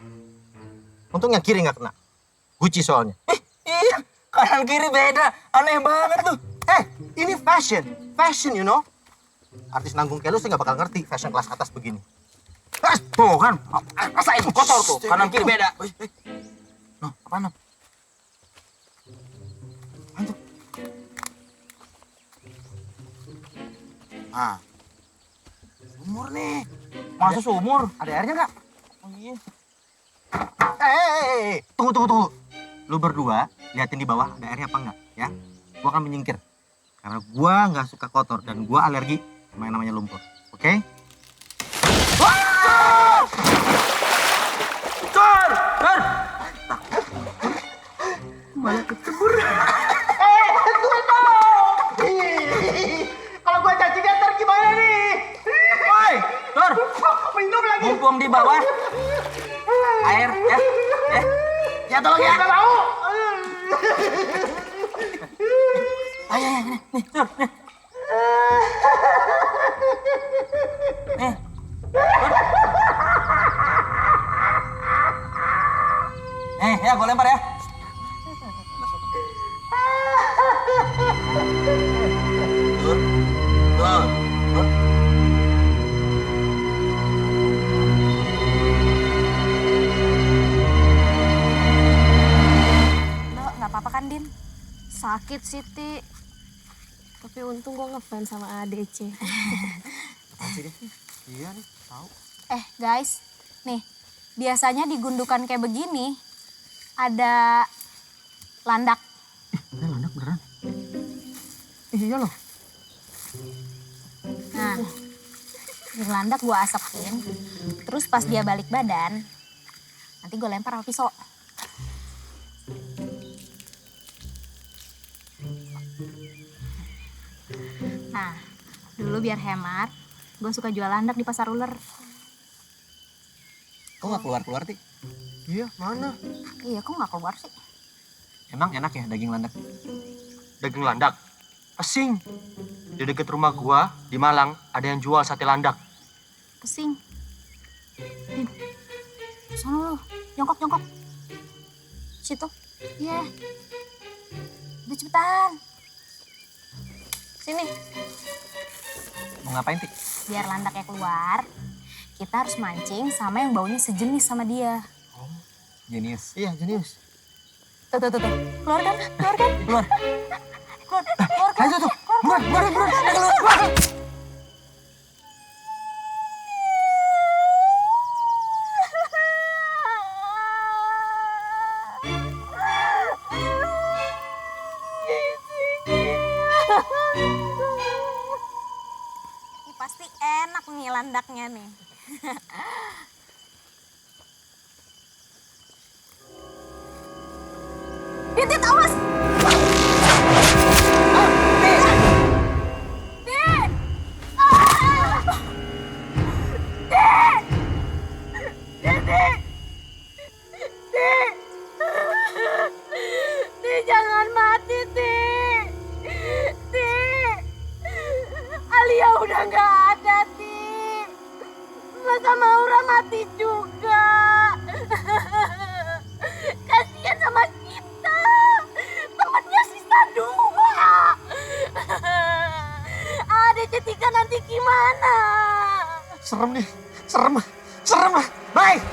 Untung yang kiri nggak kena. Gucci soalnya. Iya, kanan kiri beda. Aneh banget tuh. Ini fashion. Fashion, you know? Artis nanggung kayak lu sih nggak bakal ngerti fashion kelas atas begini. Tuh kan, masa itu kotor tuh. Kanan kiri beda. Noh, apaan, Nom? Antuk. Ah. Sumur nih. Masa sumur? Ada airnya nggak? Oh iya. Tunggu. Lu berdua liatin di bawah ada airnya apa enggak, ya? Gua akan menyingkir. Karena gua nggak suka kotor dan gua alergi sama yang namanya lumpur. Oke? Cor! Malah kecebur. Kalau gua cacingnya ntar gimana nih? Woi, Cor! Minum lagi. Mumpung di bawah. Air, ya. Ya tolong ya. Gak mau. Ayo, nih, Cor. Nih. Ya, gue lempar ya. Tur. Lo nggak apa-apa kan, Din? Sakit sih, Ti. Tapi untung gue ngefans sama ADC. Iya nih, tahu. Guys, nih biasanya di gundukan kayak begini ada landak. Ada landak beneran? Iya loh. Nah, di landak gue asapin, terus pas dia balik badan, nanti gue lempar sama pisau. Nah, dulu biar hemat, gue suka jual landak di pasar ular. Kok nggak keluar-keluar, Ti? Iya, mana? Iya, kok nggak keluar sih? Emang enak ya daging landak? Daging landak? Asing. Di dekat rumah gua di Malang ada yang jual sate landak. Pesing. Din, sana lo, jongkok. Situ. Iya. Udah cepetan. Sini. Mau ngapain, Ti? Biar landaknya keluar, kita harus mancing sama yang baunya sejenis sama dia. Jenius. Iya, jenius. Tuh. Keluar kan? Keluar. Keluar. Ayo tuh. Keluar. Ini pasti enak nih landaknya nih. Dit, awas! Jangan mati, Ti. Alia udah nggak ada, Ti. Masa Maura mati juga. Kasian sama kita. Temennya sisa 2. Adek Tika nanti gimana? Serem nih. Serem. Baik.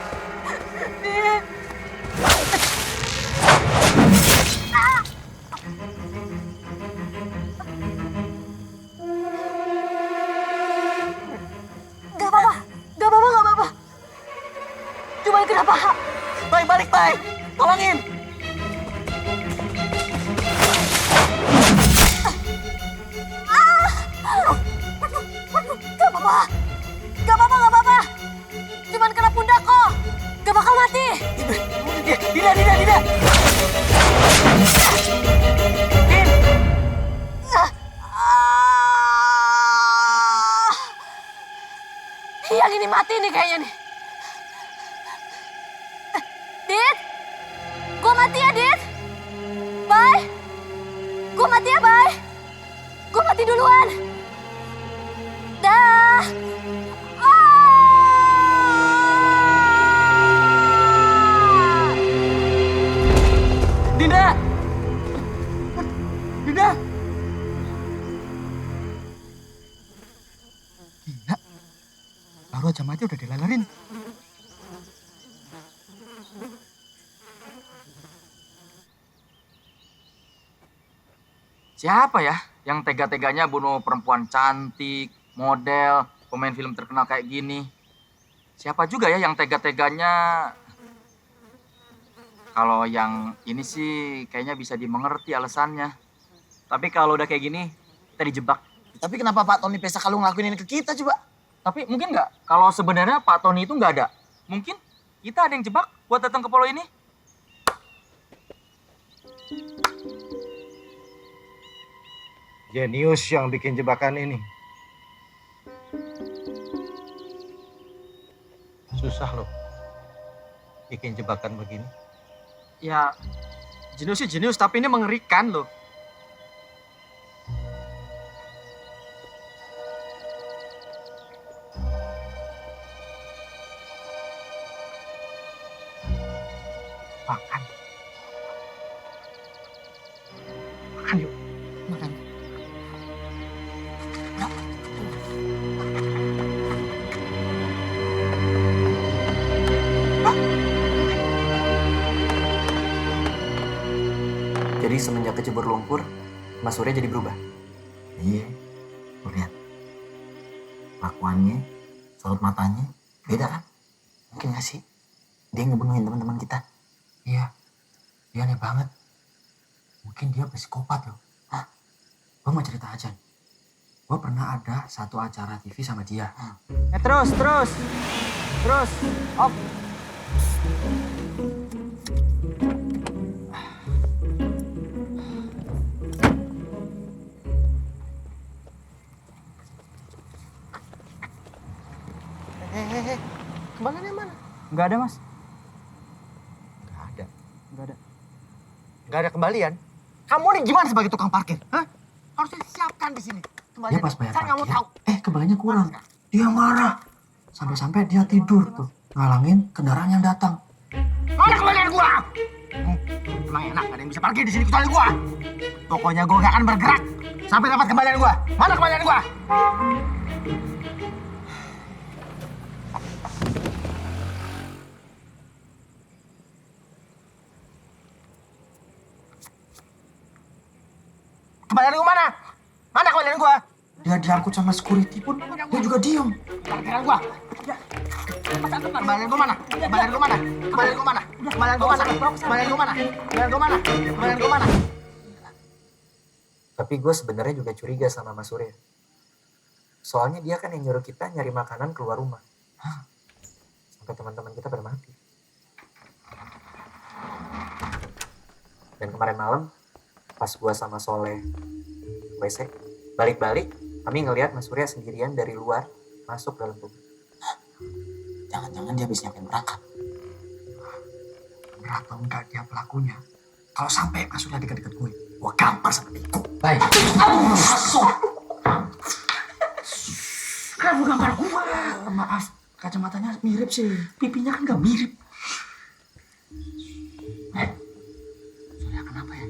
Gak apa-apa. Cuma kena paha. Balik. Tolongin. Gak apa-apa. Cuman kena pundak kok. Gak bakal mati. Tidak. Yang ini mati nih kayaknya nih. Dit, gua mati ya, Dit. mati duluan. Dah. Dinda! Dinda! Gila. Baru aja mati udah dilalerin. Siapa ya yang tega-teganya bunuh perempuan cantik, model, pemain film terkenal kayak gini? Siapa juga ya yang tega-teganya? Kalau yang ini sih kayaknya bisa dimengerti alasannya. Tapi kalau udah kayak gini, kita dijebak. Tapi kenapa Pak Tony Pesa kalau ngelakuin ini ke kita coba? Tapi mungkin nggak kalau sebenarnya Pak Tony itu nggak ada. Mungkin kita ada yang jebak buat datang ke pulau ini. Jenius yang bikin jebakan ini. Susah loh bikin jebakan begini. Ya, jenius sih jenius, tapi ini mengerikan loh. Makan. Makan yuk. Makan. Jadi semenjak kecebur lumpur, Mas Surya jadi berubah. Iya, lu lihat. Lakuannya, sorot matanya, beda kan? Mungkin gak sih? Dia ngebunuhin teman-teman kita. Iya, dia aneh banget. Mungkin dia psikopat loh. Hah? Gue mau cerita aja. Gue pernah ada satu acara TV sama dia. Terus. Op. Kembaliannya mana? Nggak ada, Mas. Nggak ada kembalian. Kamu nih gimana sebagai tukang parkir? Hah? Harusnya disiapkan di sini. Kembalian. Dia pas bayar Saya nggak mau tahu. kembaliannya kurang. Dia marah. Sampai-sampai dia tidur tuh. Ngalangin kendaraan yang datang. Mana kembalian gua? Emang enak ada yang bisa parkir di sini kecuali gua. Pokoknya gua gak akan bergerak sampai dapat kembalian gua. Mana kembalian gua? Kembalian gua mana? Mana kembalian gua? Dia diangkut sama security pun, dia juga diem. Kembalian gua. Kembalian gua mana? Kembalian gua mana? Kembalian gua mana? Kembalian gua mana? Kembalian gua mana? Kembalian gua mana? Kembalian gua mana? Tapi gue sebenarnya juga curiga sama Mas Surya. Soalnya dia kan yang nyuruh kita nyari makanan keluar rumah. Sampai teman-teman kita pada mati. Dan kemarin malam, pas gue sama Soleh WC, balik-balik, kami ngelihat Mas Surya sendirian dari luar masuk dalam rumah. Jangan-jangan dia habis nyiapin perangkap. Berat atau enggak dia pelakunya. Kalau sampai Mas Surya dekat-dekat gue gampar sama Biko. Baik. Masuk. Kenapa gambar gue? Maaf, kacamatanya mirip sih. Pipinya kan gak mirip. Surya kenapa ya?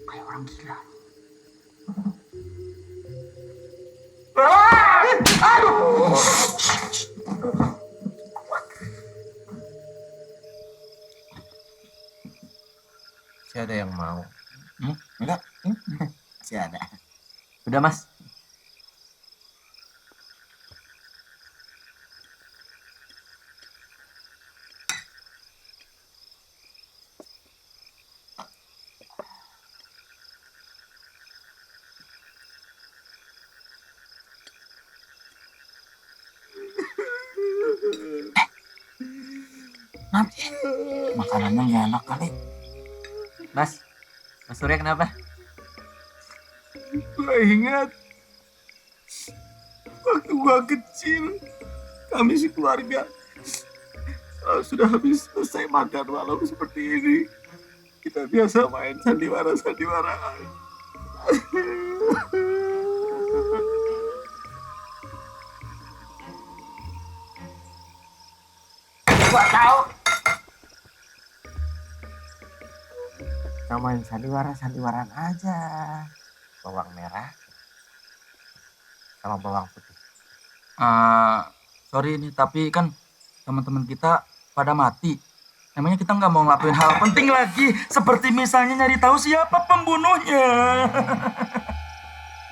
Kayak orang gila. Aduh. Masih ada yang mau? Enggak. Masih ada. Udah Mas. Nanti makanannya nggak enak kali. Mas Surya kenapa? Gue ingat waktu gua kecil, kami sekeluarga sudah habis selesai makan malam seperti ini, kita biasa main sandiwara-sandiwaraan. Gua tahu. Namain sandiwaran aja. Bawang merah sama bawang putih. Sorry ini, tapi kan teman-teman kita pada mati. Emangnya kita nggak mau ngelakuin hal penting lagi, seperti misalnya nyari tahu siapa pembunuhnya.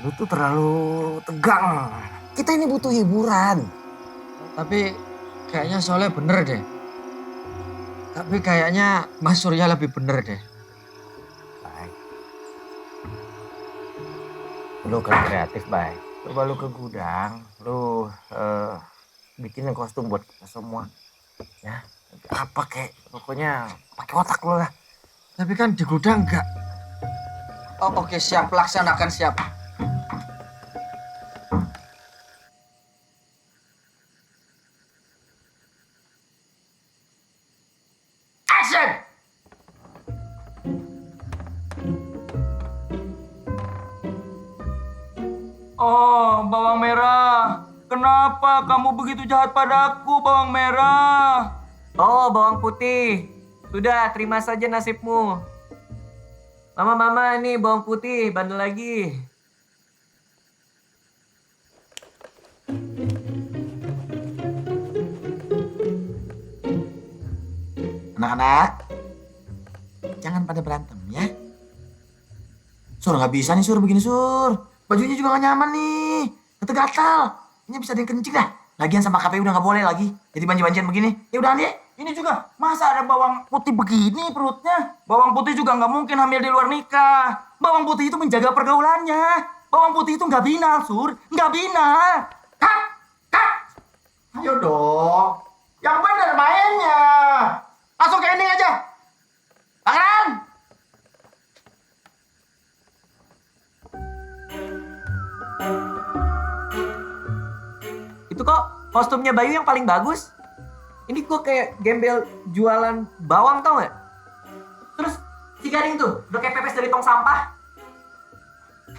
Lu tuh terlalu tegang. Kita ini butuh hiburan. Tapi kayaknya Soleh bener deh. Tapi kayaknya Mas Surya lebih bener deh. Baik. Lu kan kreatif, baik. Coba lu ke gudang, lu bikinin kostum buat kita semua. Ya, apa kek, pokoknya pakai otak lu lah. Tapi kan di gudang enggak. Oh, oke, siap, laksanakan, siap. Action! Oh, bawang merah. Kenapa kamu begitu jahat padaku, bawang merah? Oh, bawang putih. Sudah, terima saja nasibmu. Mama, nih bawang putih, bandel lagi. Anak-anak, jangan pada berantem ya. Sur, nggak bisa nih Sur, begini Sur. Bajunya juga gak nyaman nih, gatal-gatal. Ini bisa ada yang kencing dah. Lagian sama KPU udah nggak boleh lagi. Jadi banjir-banjiran begini. Ya udah deh. Ini juga, masa ada bawang putih begini perutnya? Bawang putih juga nggak mungkin hamil di luar nikah. Bawang putih itu menjaga pergaulannya. Bawang putih itu nggak binal, Sur. Nggak binal. Cut! Ayo dong. Yang bener mainnya. Langsung ke ending aja. Pangeran! Itu kok kostumnya Bayu yang paling bagus. Ini gue kayak gembel jualan bawang, tau gak? Terus si Garing tuh udah kayak pepes dari tong sampah.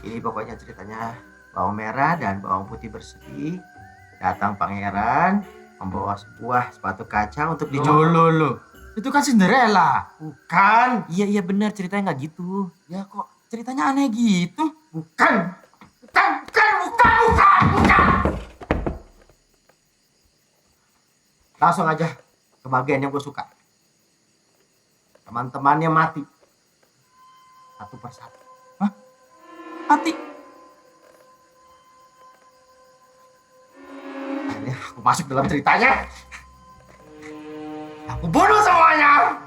Ini pokoknya ceritanya bawang merah dan bawang putih bersih. Datang pangeran membawa sebuah sepatu kaca untuk dicoba. Loh. Itu kan Cinderella. Bukan. Iya benar, ceritanya nggak gitu. Ya kok ceritanya aneh gitu? Bukan. Langsung aja ke bagian yang gue suka. Teman-temannya mati. Satu persatu. Mati? Akhirnya aku masuk dalam ceritanya. Aku bunuh semuanya.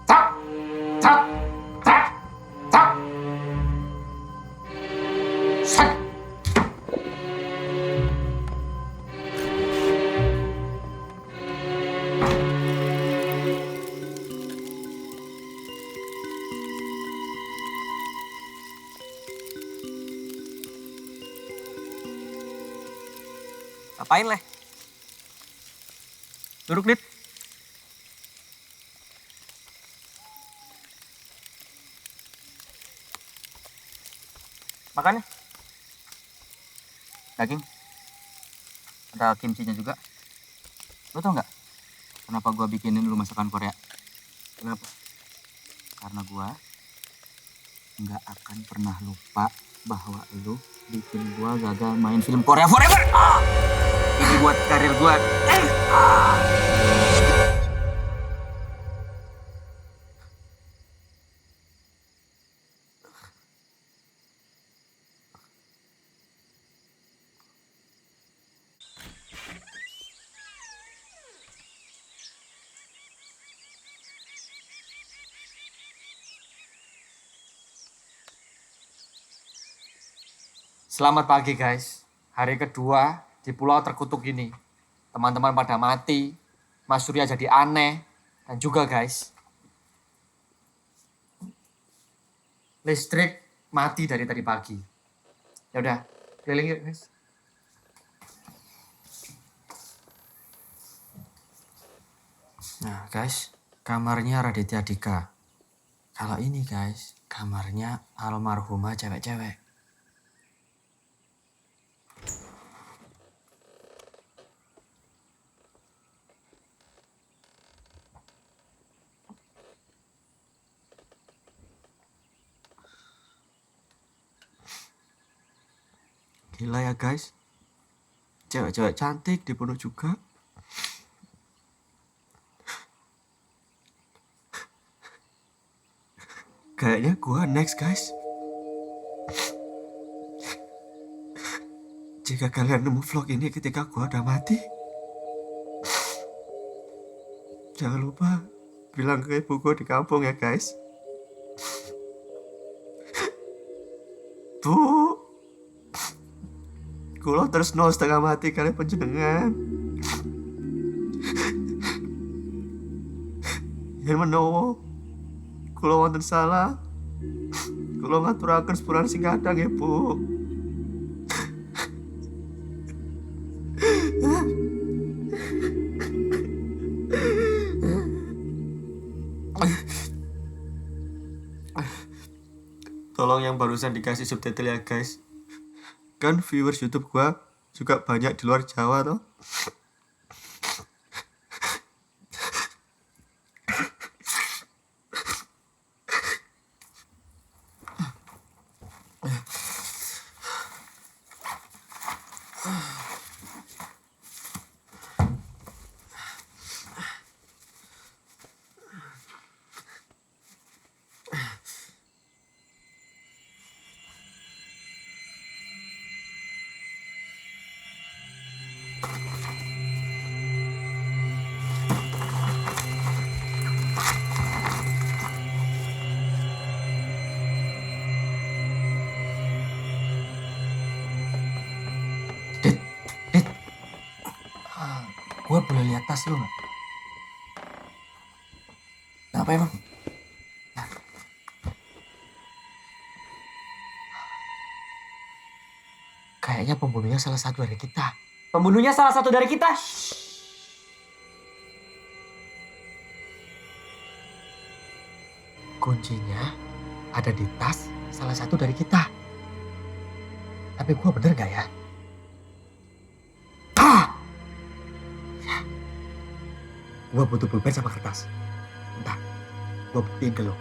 Cak, cak, cak, cak. Set. Ngapain leh? Duduk, Dit. Makan ya? Daging. Ada kimchinya juga. Lo tau nggak kenapa gua bikinin lu masakan Korea? Kenapa? Karena gua nggak akan pernah lupa bahwa lu bikin gua gagal main film Korea forever. Ini buat karir gua. Selamat pagi guys. Hari kedua di pulau terkutuk ini. Teman-teman pada mati. Mas Surya jadi aneh. Dan juga guys, listrik mati dari tadi pagi. Ya udah, keliling yuk guys. Nah guys, kamarnya Raditya Dika. Kalau ini guys, kamarnya almarhumah cewek-cewek. Gila ya guys. Cewek-cewek cantik dibunuh juga. Kayaknya gua next guys. Jika kalian nemu vlog ini ketika gua udah mati, jangan lupa bilang ke ibu gua di kampung ya guys. Bu, kulo terus nol setengah mati kalian panjenengan. Yen menawa kulo wonten salah, kulo ngaturaken sepurane sing kadang ya, Bu. Tolong yang barusan dikasih subtitle ya guys. Kan viewers YouTube gua juga banyak di luar Jawa toh. Gue boleh lihat tas lu nggak? Kenapa emang? Kayaknya pembunuhnya salah satu dari kita. Pembunuhnya salah satu dari kita. Kuncinya ada di tas salah satu dari kita. Tapi gue bener gak ya? Gue butuh pulpen sama kertas. Bentar, gue buktiin ke lo.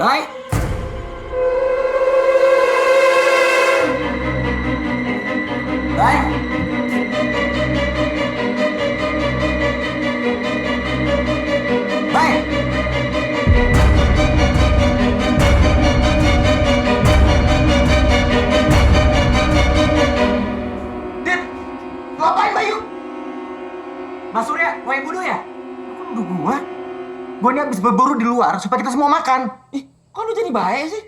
Baik. Baik. Baik. Dit, ngapain Bayu? Mas Surya, mau yang bunuh ya? Kok nuduh gua? Gua ini habis berburu di luar supaya kita semua makan. Kok lu jadi baik sih?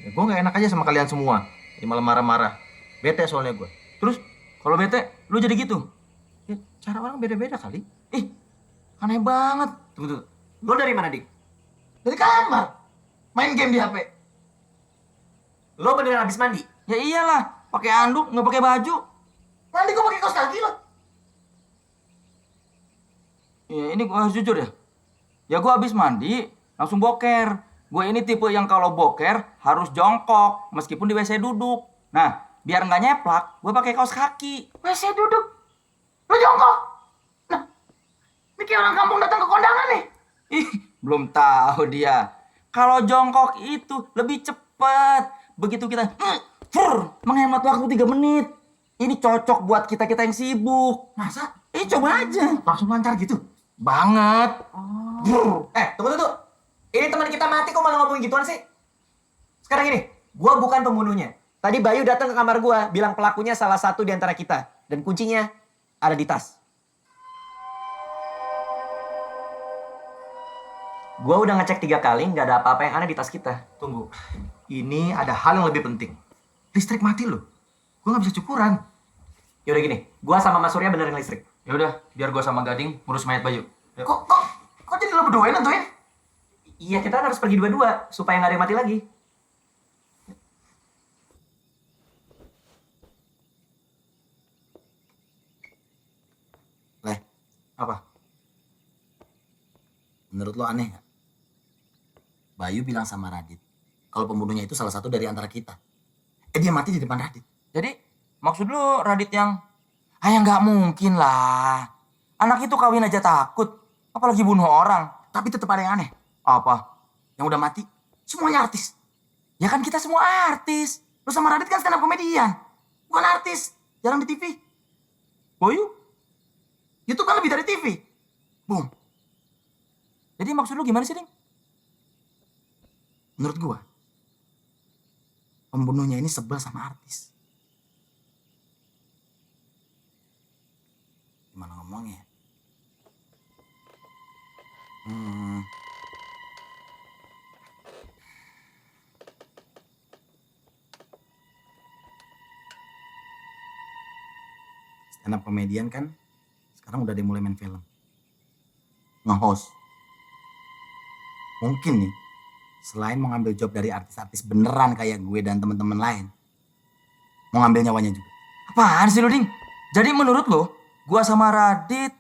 Ya, gua nggak enak aja sama kalian semua. Jadi malah marah-marah. Bete soalnya gua. Terus kalau bete, lu jadi gitu? Ya, cara orang beda-beda kali. Aneh banget. Tunggu. Lo dari mana, Dik? Dari kamar. Main game di HP. Lo beneran habis mandi? Ya iyalah, pakai anduk, nggak pakai baju. Mandi gua pakai kaos kaki lo. Ya ini gua harus jujur ya. Ya gua habis mandi, langsung boker. Gue ini tipe yang kalau boker harus jongkok meskipun di WC duduk. Nah, biar nggak nyeplak, gue pakai kaos kaki. WC duduk. Lo jongkok. Nah, ini kayak orang kampung datang ke kondangan nih. Ih, belum tahu dia. Kalau jongkok itu lebih cepat. Begitu kita menghemat waktu 3 menit. Ini cocok buat kita-kita yang sibuk. Masa? Coba aja. Langsung lancar gitu? Banget. Tunggu. Ini teman kita mati kok malah ngomongin gituan sih? Sekarang gini, gua bukan pembunuhnya. Tadi Bayu datang ke kamar gua, bilang pelakunya salah satu di antara kita. Dan kuncinya ada di tas. Gua udah ngecek 3 kali, nggak ada apa-apa yang aneh di tas kita. Tunggu. Ini ada hal yang lebih penting. Listrik mati loh. Gua nggak bisa cukuran. Yaudah gini, gua sama Mas Surya benerin listrik. Ya udah, biar gua sama Gading ngurus mayat Bayu. Kok jadi lo berdua nentuin? Iya, kita kan harus pergi dua-dua supaya nggak ada yang mati lagi. menurut lo aneh gak? Bayu bilang sama Radit kalau pembunuhnya itu salah satu dari antara kita. Dia mati di depan Radit. Jadi maksud lu Radit yang ya nggak mungkin lah. Anak itu kawin aja takut, apalagi bunuh orang. Tapi tetap ada yang aneh. Apa? Yang udah mati semuanya artis. Ya kan kita semua artis. Lu sama Radit kan stand up komedian. Bukan artis. Jarang di TV. Boyu? YouTube kan lebih dari TV. Boom. Jadi maksud lu gimana sih, Ding? Menurut gua, pembunuhnya ini sebel sama artis. Gimana ngomongnya? Stand up komedian kan sekarang udah dimulai main film. Nge-host. Mungkin nih, selain mau ngambil job dari artis-artis beneran kayak gue dan teman-teman lain, mau ngambil nyawanya juga. Apaan sih lu, Ding? Jadi menurut lo, gua sama Radit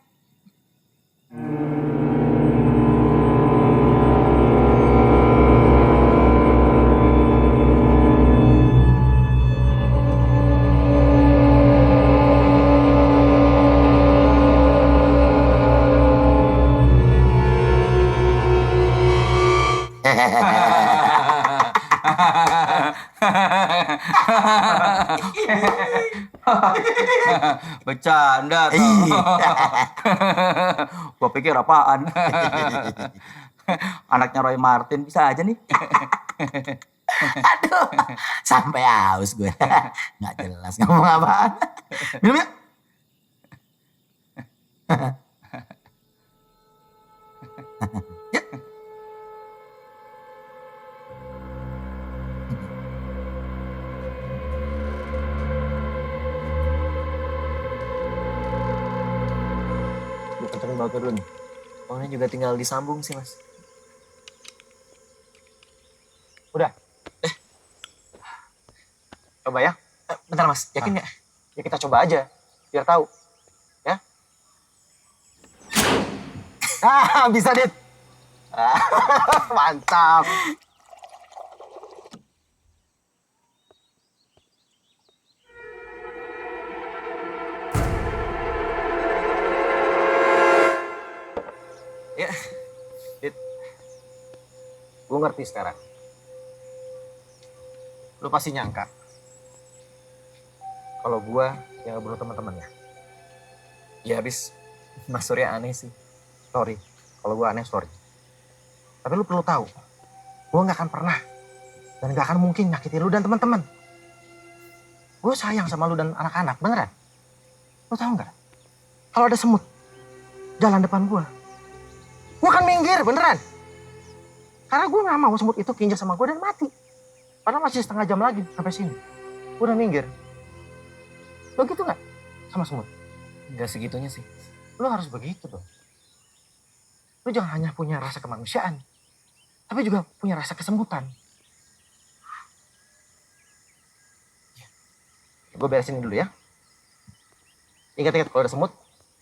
bercanda tuh. Gua pikir apaan. Anaknya Roy Martin bisa aja nih. Aduh, sampai haus gue. Nggak jelas ngomong apaan. Minum ya? Kencengin baut dulu nih. Pokoknya juga tinggal disambung sih, Mas. Udah. Coba ya. Bentar, Mas. Yakin nggak? Ya kita coba aja. Biar tahu. Ya. Bisa, Dit. Mantap. Ya. Dit. Gue ngerti sekarang. Lu pasti nyangka kalau gue yang ngebunuh teman-temannya. Ya habis Mas Surya aneh sih. Sorry, kalau gue aneh sorry. Tapi lu perlu tahu, gue nggak akan pernah dan nggak akan mungkin nyakitin lu dan teman-teman. Gue sayang sama lu dan anak-anak, beneran. Lu tahu nggak? Kalau ada semut jalan depan gue akan minggir, beneran. Karena gue nggak mau semut itu kinjak sama gue dan mati. Padahal masih setengah jam lagi sampai sini. Gue udah minggir. Lo gitu nggak sama semut? Nggak segitunya sih. Lo harus begitu dong. Lo jangan hanya punya rasa kemanusiaan, tapi juga punya rasa kesemutan. Ya. Gue beresin dulu ya. Ingat-ingat kalau ada semut,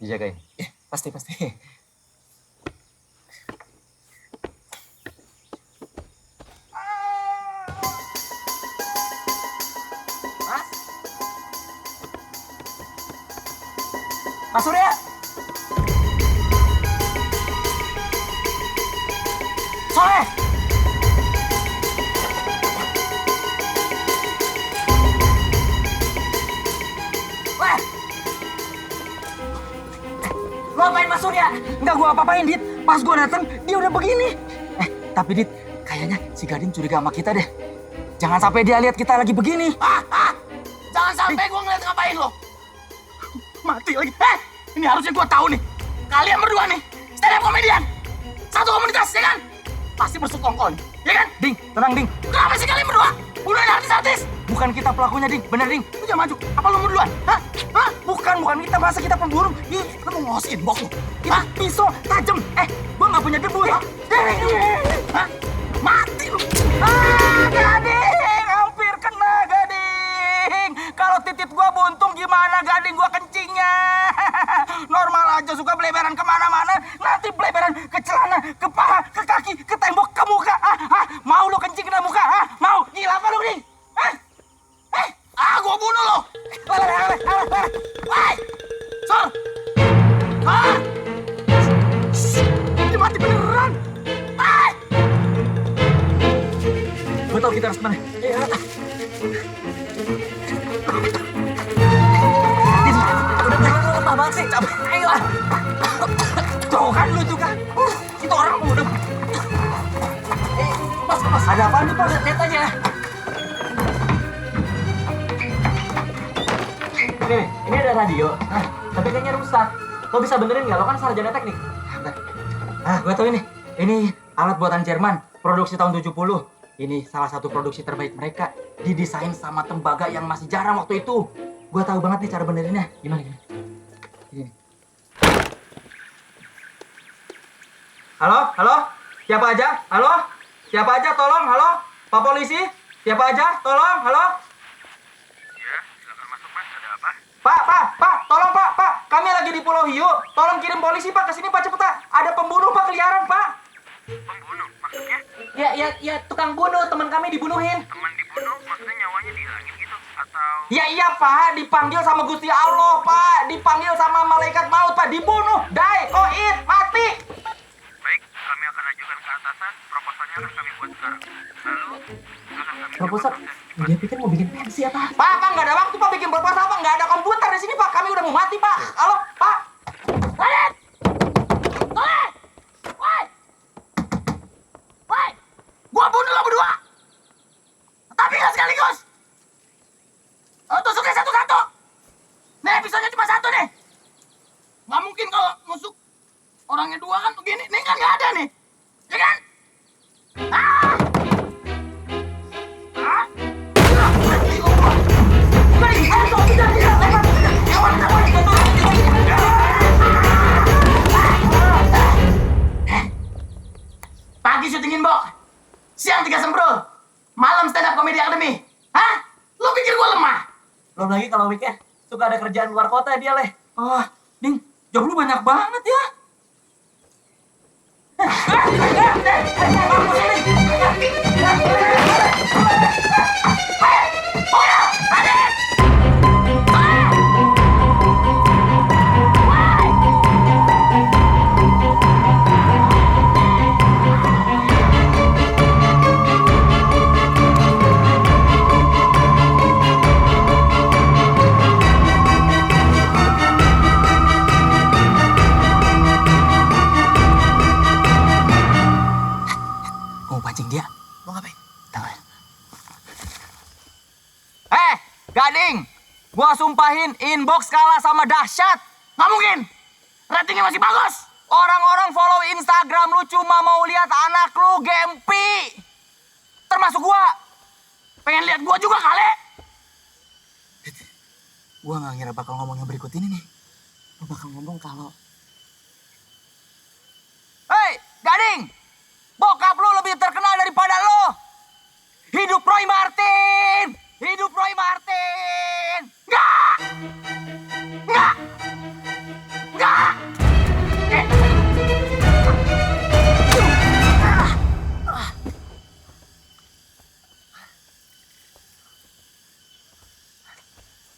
dijagain. Ya, pasti. Mas Surya. Soleh. Weh. Lu apain Mas Surya? Enggak gua apa-apain, Dit. Pas gua dateng, dia udah begini. Tapi Dit, kayaknya si Gading curiga sama kita deh. Jangan sampai dia lihat kita lagi begini. Jangan sampai gue ngeliat ngapain lo. Mati lagi. Ini harusnya gue tahu nih. Kalian berdua nih, stand up komedian. Satu komunitas, ya kan? Pasti bersekongkol, ya kan? Ding, tenang Ding. Kenapa sih kalian berdua? Bunuhin artis-artis. Bukan kita pelakunya, Ding. Bener, Ding. Lu jangan maju. Apa lu mau duluan? Hah? Bukan. Kita merasa kita pembunuh. Kita mau ngoskin bok lu. Kita pisau tajam. Gue gak punya debu ya. Hah? Mati lu. Gading. Hampir kena, Gading. Kalau titik gue buntung gimana, Gading? Gue kencingnya. Normal aja suka beleberan kemana-mana. Nanti beleberan ke celana, ke paha, kita harus kemana? Udah lemah banget sih, capek. Ayo lah. Tuh kan lu tuh kan. Itu orang udah. Mas, ada apa nih Pak? Lihat aja. Ini ada radio. Tapi kayaknya rusak. Lo bisa benerin nggak? Lo kan sarjana teknik. Gue tahu ini. Ini alat buatan Jerman, produksi tahun 70. Ini salah satu produksi terbaik mereka. Didesain sama tembaga yang masih jarang waktu itu. Gue tahu banget nih cara benerinnya. Gimana? Ini. Halo? Siapa aja? Halo? Siapa aja? Tolong, halo? Pak polisi? Siapa aja? Tolong, halo? Ya, silakan masuk Mas. Ada apa? Pak, tolong Pak. Kami lagi di Pulau Hiu. Tolong kirim polisi Pak ke sini Pak, cepet Pak. Ada pembunuh Pak keliaran Pak. Pembunuh? Maksudnya? Ya, tukang bunuh, teman kami dibunuhin. Teman dibunuh? Maksudnya nyawanya dihilangin gitu? Atau... Ya iya Pak, dipanggil sama Gusti Allah Pak. Dipanggil sama malaikat maut Pak. Dibunuh, die, koit, mati. Baik, kami akan ajukan ke atasan. Proposalnya akan kami buat sekarang. Lalu, akan kami... Proposal? Dia pikir mau bikin pensi apa? Pak, nggak ada waktu Pak bikin proposal Pak. Nggak ada komputer di sini Pak. Kami udah mau mati Pak. Halo, Pak. Toilet! Woi! Gua bunuh lo berdua. Tapi nggak sekaligus. Tusuknya satu-satu. Nih, pisaunya cuma satu nih. Nggak mungkin kalau nusuk orangnya dua kan begini. Nih kan nggak ada nih. Ya kan? Pagi syutingin Bok, siang 3 semprul, malam stand up comedy academy. Hah? Lo pikir gue lemah? Belum lagi kalau weekend suka ada kerjaan luar kota dia, Leh. Oh, Ding, job lu banyak banget ya. Gading, gua sumpahin inbox kalah sama dahsyat. Nggak mungkin, ratingnya masih bagus. Orang-orang follow Instagram lu cuma mau lihat anak lu gempi. Termasuk gua. Pengen lihat gua juga kali. Gua nggak ngira bakal ngomong yang berikut ini nih. Lu bakal ngomong kalau... Hei, Gading! Bokap lu lebih terkenal daripada lo. Hidup Roy Martin! Hidup Roy Martin! Enggak! Enggak! Enggak!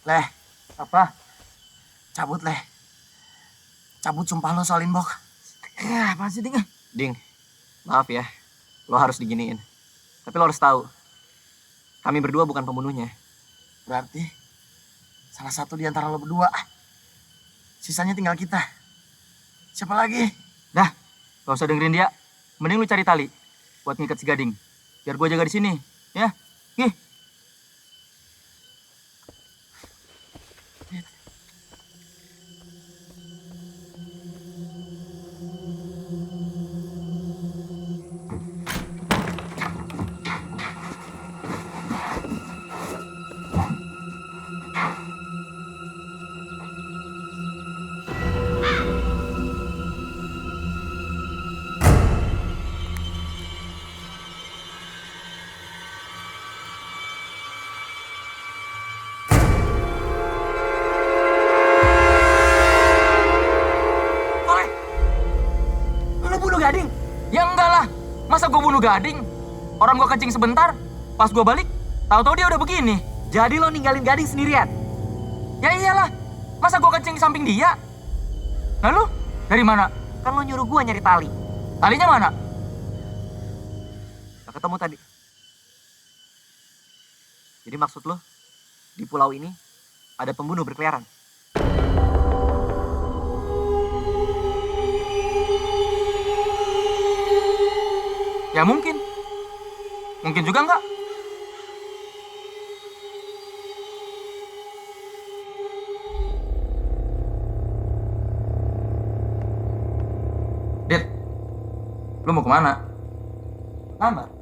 Leh, apa? Cabut, Leh. Cabut sumpah lo soal inbox. Apaan sih, Ding? Ding, maaf ya. Lo harus diginiin. Tapi lo harus tahu. Kami berdua bukan pembunuhnya. Berarti salah satu di antara lo berdua. Sisanya tinggal kita. Siapa lagi? Dah, gak usah dengerin dia. Mending lu cari tali buat ngikat si Gading. Biar gue jaga di sini, ya. Nih. Gading? Ya enggak lah, masa gue bunuh Gading? Orang gue kencing sebentar, pas gue balik, tahu-tahu dia udah begini. Jadi lo ninggalin Gading sendirian? Ya iyalah, masa gue kencing di samping dia? Lalu, dari mana? Kan lo nyuruh gue nyari tali. Talinya mana? Gak ketemu tadi. Jadi maksud lo, di pulau ini ada pembunuh berkeliaran? Ya mungkin. Mungkin juga enggak. Dit, lu mau kemana? Nambah.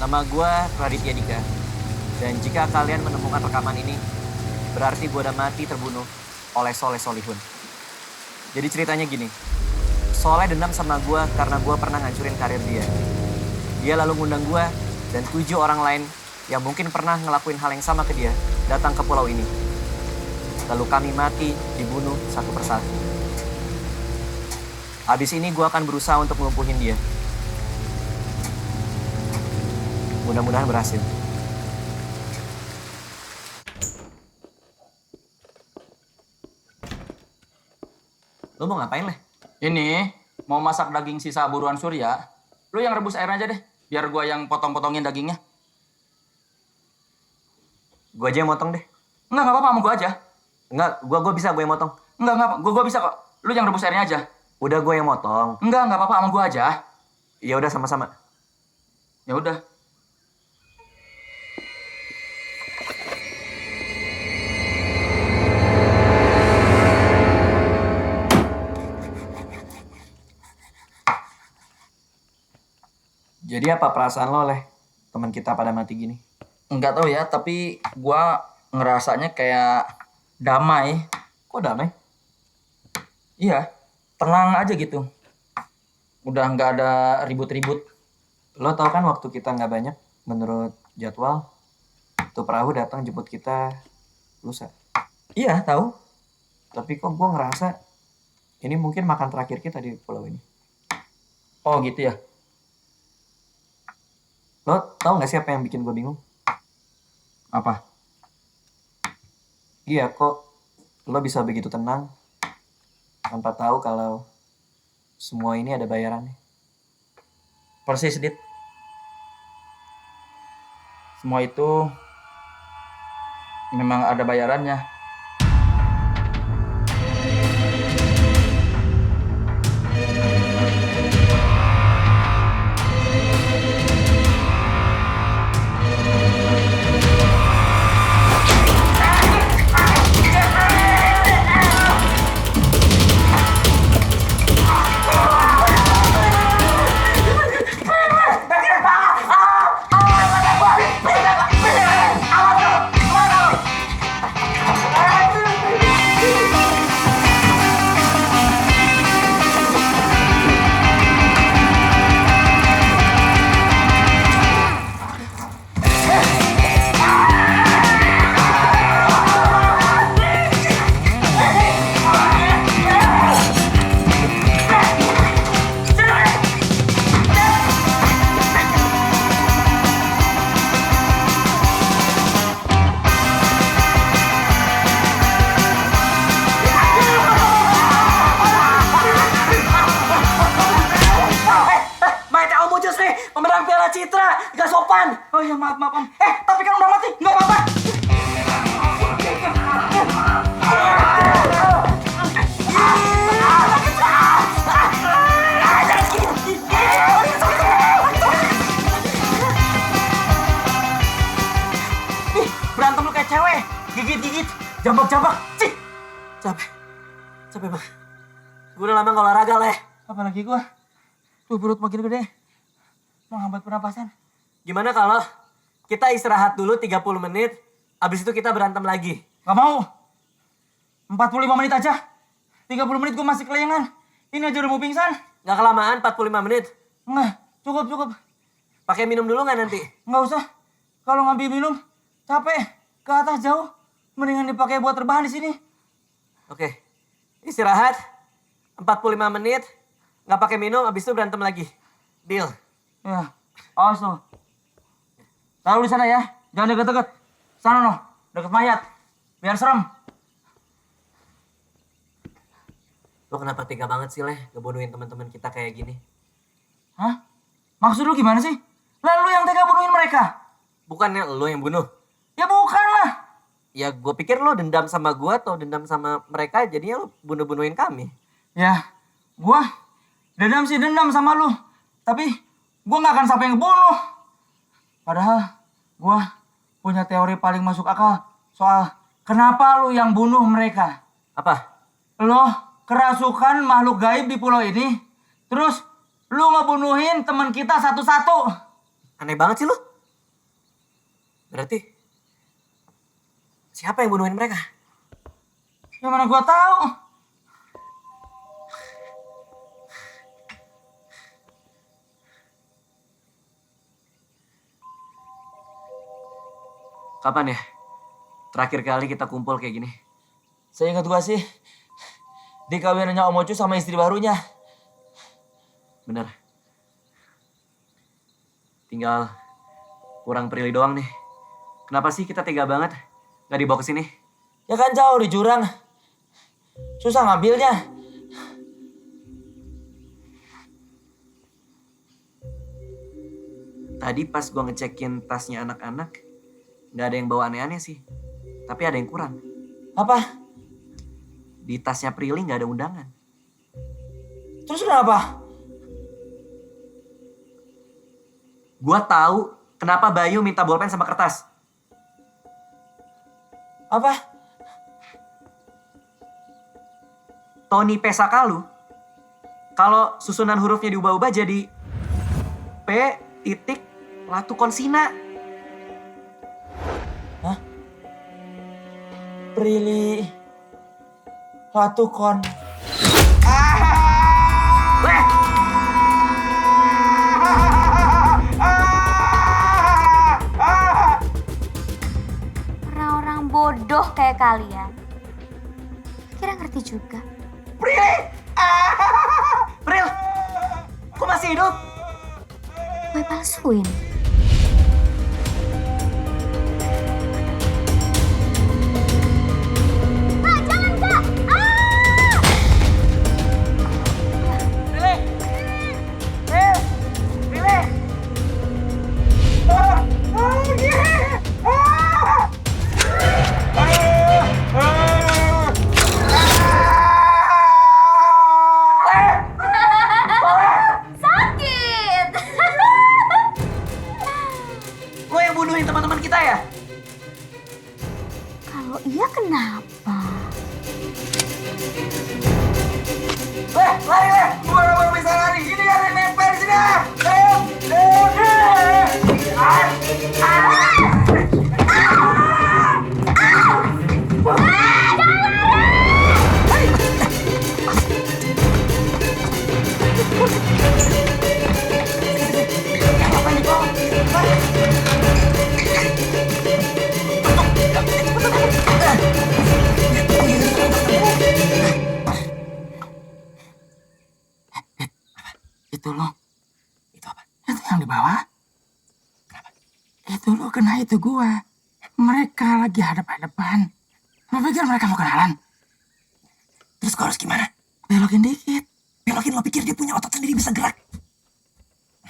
Nama gue Raditya Dika. Dan jika kalian menemukan rekaman ini, berarti gue udah mati terbunuh oleh Soleh Solihun. Jadi ceritanya gini, Soleh dendam sama gue karena gue pernah ngancurin karir dia. Dia lalu ngundang gue dan 7 orang lain yang mungkin pernah ngelakuin hal yang sama ke dia datang ke pulau ini. Lalu kami mati, dibunuh satu persatu. Abis ini gue akan berusaha untuk ngelumpuhin dia. Mudah-mudahan berhasil. Lo mau ngapain, Leh? Ini mau masak daging sisa buruan Surya. Lu yang rebus airnya aja deh, biar gua yang potong-potongin dagingnya. Gua aja yang motong deh. Enggak apa-apa, sama gua aja. Enggak, gua bisa, gua yang motong. Enggak, gua bisa kok. Lu yang rebus airnya aja. Udah gua yang motong. Enggak apa-apa, sama gua aja. Ya udah sama-sama. Ya udah. Jadi apa perasaan lo, Leh? Teman kita pada mati gini? Enggak tahu ya, tapi gua ngerasanya kayak damai. Kok damai? Iya, tenang aja gitu. Udah nggak ada ribut-ribut. Lo tau kan waktu kita nggak banyak, menurut jadwal, tuh perahu datang jemput kita lusa. Iya, tahu. Tapi kok gue ngerasa ini mungkin makan terakhir kita di pulau ini. Oh gitu ya? Lo tau nggak sih apa yang bikin gue bingung? Apa? Iya, kok lo bisa begitu tenang tanpa tahu kalau semua ini ada bayarannya. Persis, Dit. Semua itu memang ada bayarannya. Pemenang Piala Citra, gak sopan. Oh iya, maaf, Om. Tapi kan udah mati, nggak apa-apa. Nih, berantem lu kayak cewek. Gigit-gigit, jambak-jambak. Cih. Capek bang. Gue udah lama gak olahraga, Leh. Apalagi gua. Tuh perut makin gede. Menghambat pernapasan. Gimana kalau kita istirahat dulu 30 menit, abis itu kita berantem lagi? Gak mau. 45 menit aja. 30 menit gue masih kelayangan. Ini aja udah mau pingsan. Gak kelamaan 45 menit? Enggak, cukup. Pakai minum dulu gak nanti? Nggak usah. Kalau ngambil minum, capek. Ke atas jauh. Mendingan dipakai buat rebahan di sini. Oke. Istirahat 45 menit, gak pakai minum, abis itu berantem lagi. Deal? Ya, awas lo. Taruh di sana ya. Jangan deket-deket. Sana noh, deket mayat. Biar serem. Lo kenapa tega banget sih, Leh, ngebunuhin teman-teman kita kayak gini? Hah? Maksud lu gimana sih? Lah lu yang tega bunuhin mereka? Bukannya lo yang bunuh? Ya bukan lah. Ya gue pikir lo dendam sama gue atau dendam sama mereka, jadinya lo bunuh-bunuhin kami. Ya, gua dendam sih dendam sama lu. Tapi gua nggak akan sampai ngebunuh. Padahal gua punya teori paling masuk akal soal kenapa lu yang bunuh mereka. Apa? Lo kerasukan makhluk gaib di pulau ini, terus lu ngebunuhin teman kita satu-satu. Aneh banget sih lo. Berarti siapa yang bunuhin mereka? Ya mana gua tahu. Kapan ya terakhir kali kita kumpul kayak gini? Saya ingat gua sih di kawinannya Om Ocu sama istri barunya. Bener. Tinggal kurang Prilly doang nih. Kenapa sih kita tega banget gak dibawa ke sini? Ya kan jauh di jurang. Susah ngambilnya. Tadi pas gua ngecekin tasnya anak-anak, gak ada yang bawa aneh-aneh sih. Tapi ada yang kurang. Apa? Di tasnya Prilly gak ada undangan. Terus kenapa? Gua tahu kenapa Bayu minta bolpen sama kertas. Apa? Tony Pesakalu. Kalau susunan hurufnya diubah-ubah jadi P titik Latu Konsina. Hah? Prilly Latukon. Orang-orang bodoh kayak kalian kira ngerti juga. Prilly! Pril! Kok masih hidup? Gue palsuin. Sakit. Lo yang bunuhin teman-teman kita ya? Kalau iya kenapa? Lari, Le! Gua gak mau bisa lari. Ini ada yang nempel di sini. Itu lo. Itu apa? Itu yang di bawah. Kenapa? Itu lo kena itu gua. Mereka lagi hadap-hadapan. Lo pikir mereka mau kenalan? Terus gua harus gimana? Belokin dikit. Belokin, lo pikir dia punya otot sendiri bisa gerak?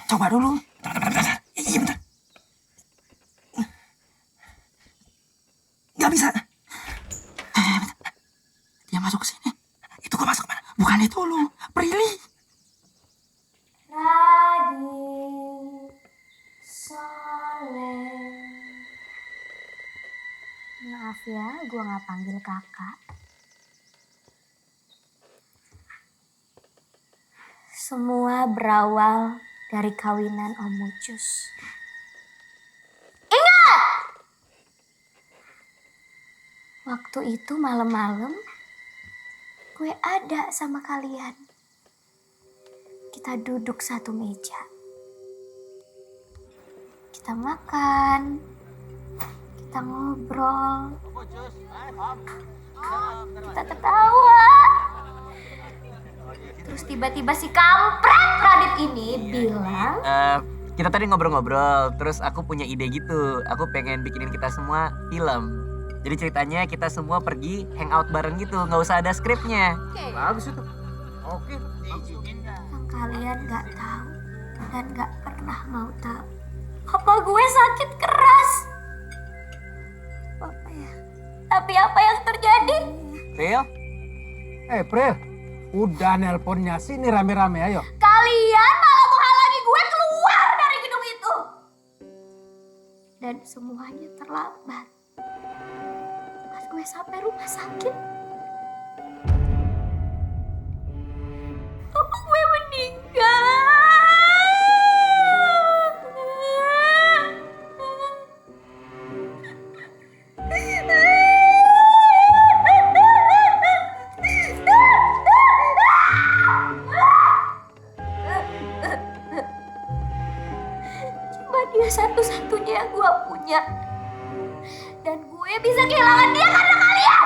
Coba dulu. Bentar. Iya bentar. Gak bisa. Bentar. Dia masuk ke sini. Itu gua masuk kemana? Bukan itu lo. Prilly. Radit Soleh. Maaf ya, gue gak panggil kakak. Semua berawal dari kawinan Om Mucus. Ingat! Waktu itu malam-malam, gue ada sama kalian. Kita duduk satu meja. Kita makan. Kita ngobrol. Kita ketawa. Terus tiba-tiba si kampret Radit ini bilang, kita tadi ngobrol-ngobrol, terus aku punya ide gitu. Aku pengen bikinin kita semua film. Jadi ceritanya kita semua pergi hangout bareng gitu, nggak usah ada skripnya. Bagus itu. Oke. Yang kalian gak tahu dan gak pernah mau tahu. Apa gue sakit keras? Apa ya? Tapi apa yang terjadi? Pril? Pril. Udah nelponnya sini rame-rame, ayo. Kalian malah menghalangi gue keluar dari gedung itu. Dan semuanya terlambat. Pas gue sampai rumah sakit, apa gue meninggal? Cuma dia satu-satunya yang gue punya. Dan gue bisa kehilangan dia karena kalian.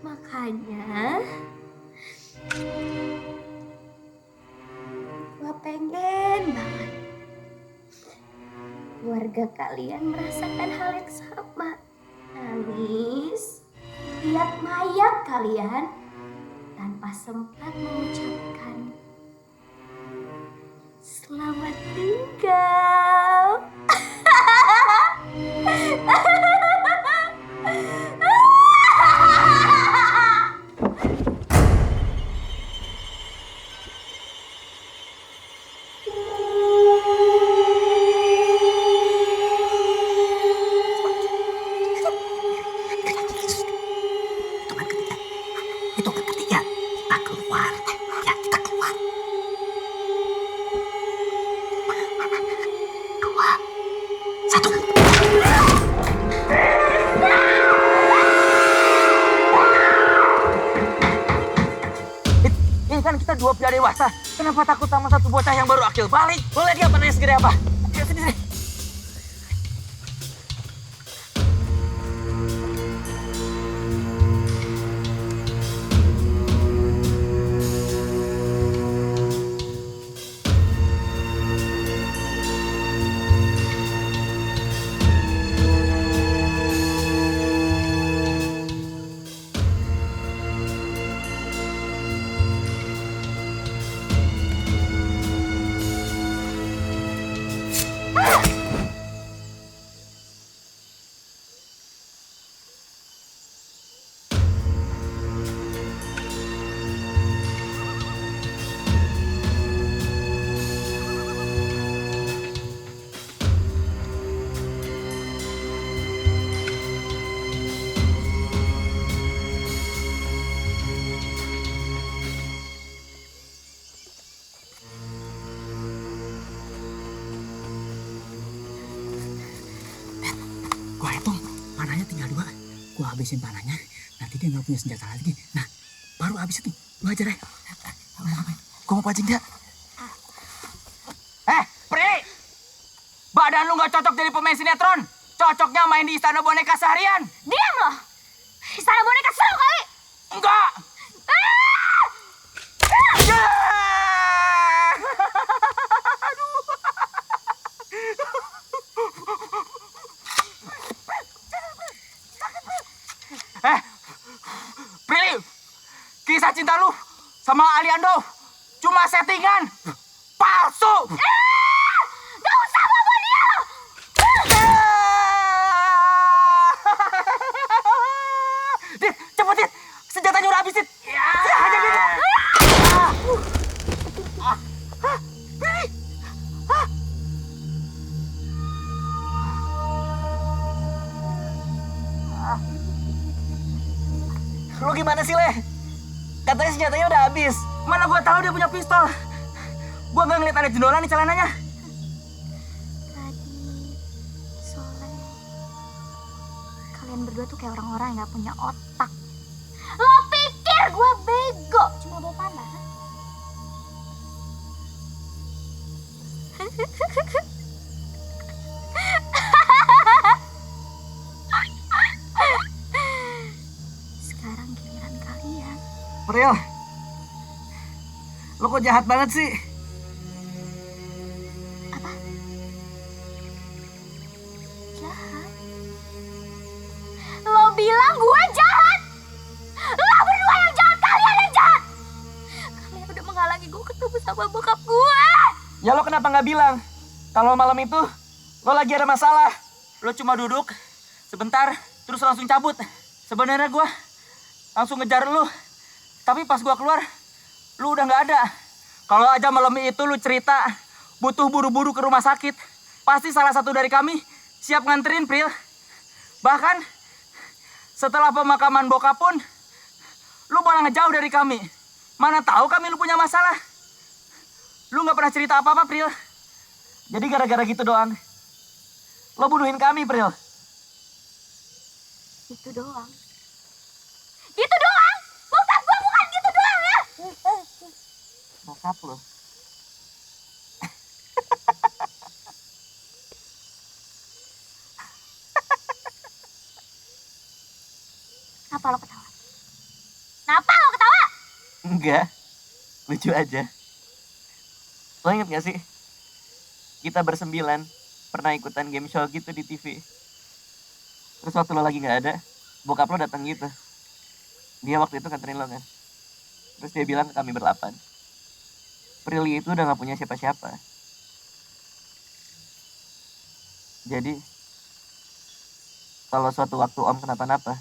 Makanya gue pengen banget keluarga kalian merasakan hal yang sama. Nangis lihat mayat kalian tanpa sempat mengucapkan selamat tinggal. Ini kan kita dua pria dewasa. Kenapa takut sama satu bocah yang baru akil balik? Boleh dia panahnya segede apa? Ayo sini sini. Gua hitung panahnya tinggal 2. Gua habisin panahnya, nanti dia nggak punya senjata lagi. Nah, baru habis itu. Lu aja, Rey. Gua mau pancing dia. Pri! Badan lu nggak cocok jadi pemain sinetron. Cocoknya main di Istana Boneka seharian. Diam loh. Istana Boneka seru kali. Enggak. Prilly, kisah cinta lu sama Aliando cuma settingan, palsu. Gak usah bawa dia. Dit, cepet Dit, senjatanya udah habis Dit. Aja Dit. Prilly. Lu gimana sih, Le? Katanya senjatanya udah habis. Mana gua tahu dia punya pistol. Gua nggak ngeliat ada jendolan di celananya. Soleh, kalian berdua tuh kayak orang-orang yang gak punya otak. Lo pikir gue bego cuma bawa panah? April, lo kok jahat banget sih? Jahat? Lo bilang gue jahat? Lo berdua yang jahat, kalian yang jahat! Kalian udah menghalangi gue ketemu sama bokap gue! Ya lo kenapa nggak bilang? Kalau malam itu lo lagi ada masalah. Lo cuma duduk sebentar terus langsung cabut. Sebenarnya gue langsung ngejar lo. Tapi pas gue keluar, lo udah nggak ada. Kalau aja malam itu lo cerita butuh buru-buru ke rumah sakit, pasti salah satu dari kami siap nganterin, Pril. Bahkan setelah pemakaman bokap pun, lo malah ngejauh dari kami. Mana tahu kami lo punya masalah. Lu nggak pernah cerita apa-apa, Pril. Jadi gara-gara gitu doang, lo bunuhin kami, Pril. Itu doang. Gitu doang? Bokap gue bukan gitu doang ya? Bokap lo. Kenapa lo ketawa? Kenapa lo ketawa? Enggak, lucu aja. Lo inget gak sih? Kita bersembilan pernah ikutan game show gitu di TV. Terus waktu lo lagi gak ada, bokap lo datang gitu. Dia waktu itu nganterin lo kan. Terus dia bilang ke kami berlapan, Prilly itu udah gak punya siapa-siapa. Jadi, kalau suatu waktu Om kenapa-napa,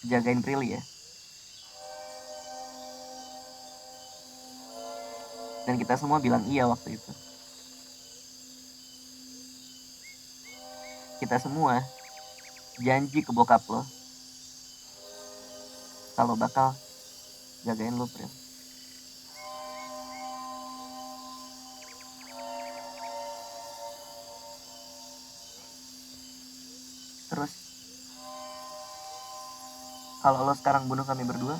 jagain Prilly ya. Dan kita semua bilang iya waktu itu. Kita semua janji ke bokap lo kalau bakal jagain lo, Pril. Terus, kalau lo sekarang bunuh kami berdua,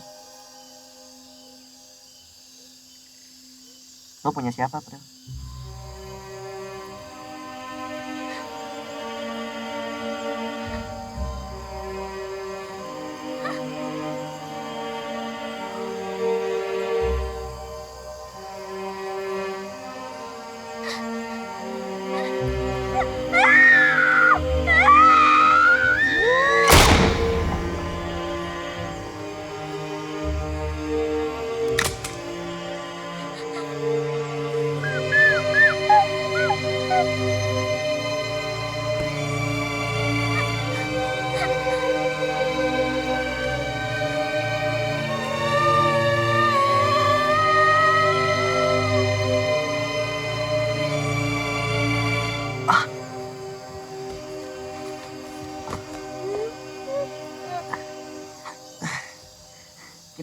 lo punya siapa, Pril?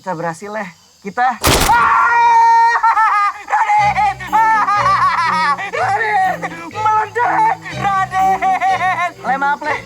Kita berhasil ya. Kita... Raden! Raden! Meledak! Raden! Le, maaf, Le.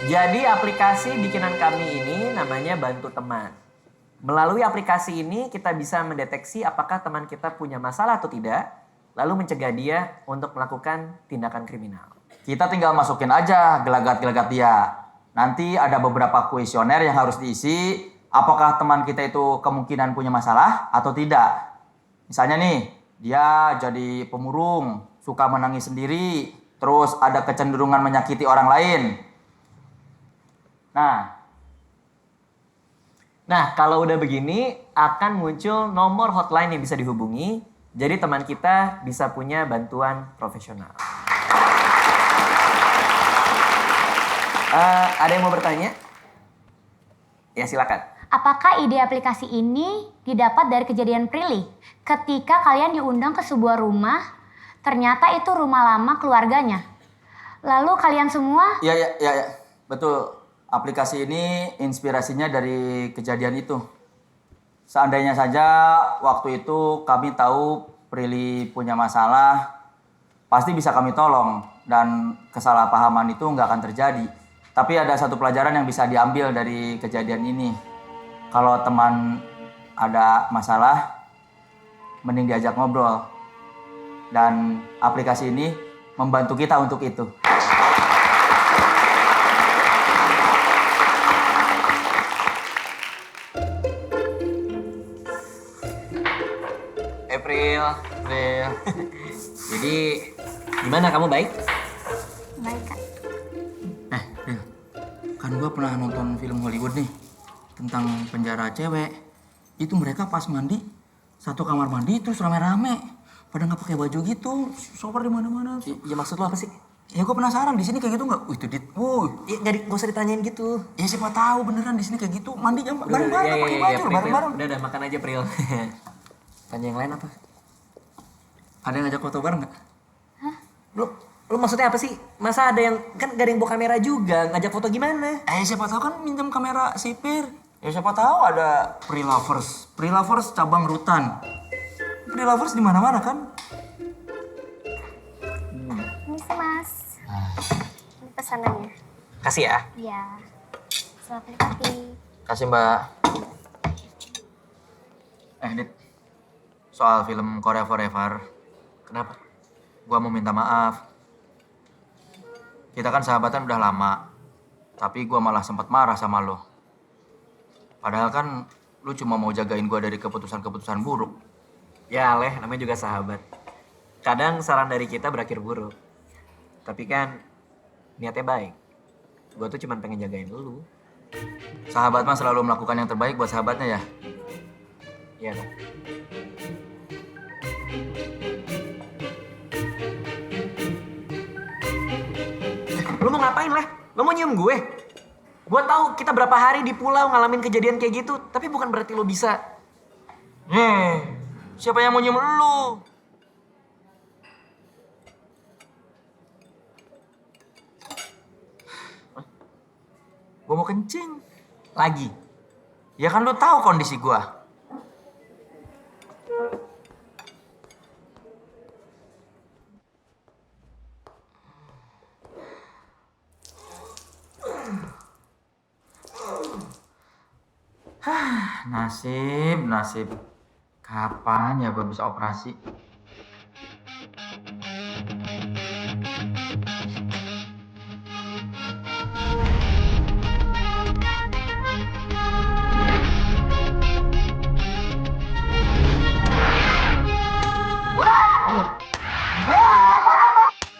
Jadi aplikasi bikinan kami ini namanya Bantu Teman. Melalui aplikasi ini kita bisa mendeteksi apakah teman kita punya masalah atau tidak, lalu mencegah dia untuk melakukan tindakan kriminal. Kita tinggal masukin aja gelagat-gelagat dia. Nanti ada beberapa kuesioner yang harus diisi, apakah teman kita itu kemungkinan punya masalah atau tidak. Misalnya nih, dia jadi pemurung, suka menangis sendiri, terus ada kecenderungan menyakiti orang lain. Nah, kalau udah begini akan muncul nomor hotline yang bisa dihubungi. Jadi teman kita bisa punya bantuan profesional. Ada yang mau bertanya? Ya silakan. Apakah ide aplikasi ini didapat dari kejadian Prilly? Ketika kalian diundang ke sebuah rumah, ternyata itu rumah lama keluarganya. Lalu kalian semua... Ya, betul. Aplikasi ini inspirasinya dari kejadian itu. Seandainya saja waktu itu kami tahu Prilly punya masalah, pasti bisa kami tolong dan kesalahpahaman itu nggak akan terjadi. Tapi ada satu pelajaran yang bisa diambil dari kejadian ini. Kalau teman ada masalah, mending diajak ngobrol. Dan aplikasi ini membantu kita untuk itu. April. Jadi gimana, kamu baik? Baik, Kak. Ril, kan gue pernah nonton film Hollywood nih tentang penjara cewek. Itu mereka pas mandi satu kamar mandi terus rame-rame pada nggak pakai baju gitu, shower di mana-mana. Ya maksud lo apa sih? Ya gue penasaran di sini kayak gitu nggak? Itu Ya nggak usah ditanyain gitu. Ya siapa tahu beneran di sini kayak gitu mandinya bareng-bareng pakai baju bareng-bareng. Udah makan aja, Pril. Tanya yang lain apa? Ada yang ngajak foto bareng nggak? Hah? Lu maksudnya apa sih? Masa ada yang, kan gak ada yang bawa kamera juga, ngajak foto gimana? Siapa tahu kan minjem kamera sipir. Ya siapa tahu ada Prilovers cabang Rutan. Prilovers di mana-mana kan? Ini sih, Mas. Ini pesanannya. Kasih ya. Iya. Selamat menikmati. Kasih, Mbak. Dit. Soal film Korea Forever. Kenapa? Gua mau minta maaf. Kita kan sahabatan udah lama. Tapi gua malah sempat marah sama lo. Padahal kan lu cuma mau jagain gua dari keputusan-keputusan buruk. Ya Leh, namanya juga sahabat. Kadang saran dari kita berakhir buruk. Tapi kan niatnya baik. Gua tuh cuma pengen jagain lu. Sahabat mah selalu melakukan yang terbaik buat sahabatnya ya. Iya dong. Lu mau ngapain, Leh? Lu mau nyium gue? Gue tahu kita berapa hari di pulau ngalamin kejadian kayak gitu, tapi bukan berarti lu bisa. Siapa yang mau nyium lu? Gue mau kencing. Lagi. Ya kan lu tahu kondisi gua. Nasib. Kapan ya gue bisa operasi?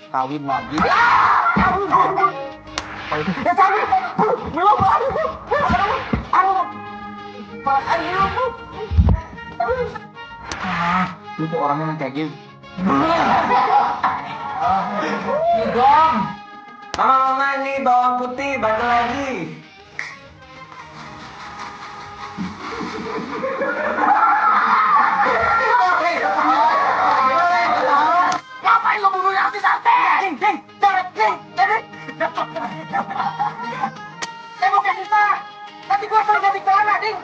Kawin lagi. Itu orangnya yang kayak gitu. Dong. Mama nih bawang putih, bandel lagi. Ngapain lo bunuh yang sate? Ding. Saya mau kasih sah. Nanti gua suruh ganti celana, Ding.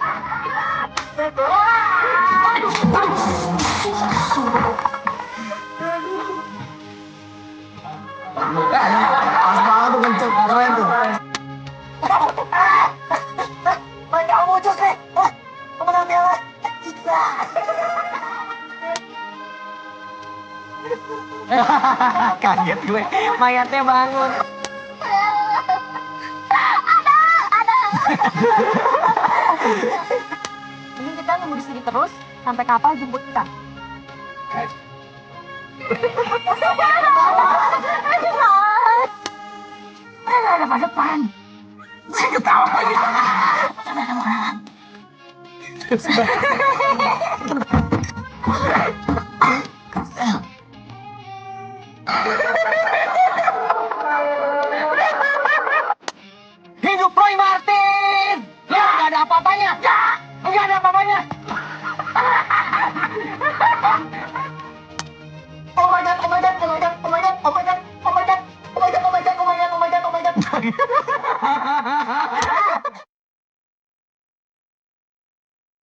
Pas banget tuh kenceng, keren tuh. Mereka mau muncul nih. Pemenang piala. Kaget gue, mayatnya bangun. Ada. Ini kita nunggu di sini terus sampai kapal jemput kita. Ada pada depan. Saya ketawa lagi.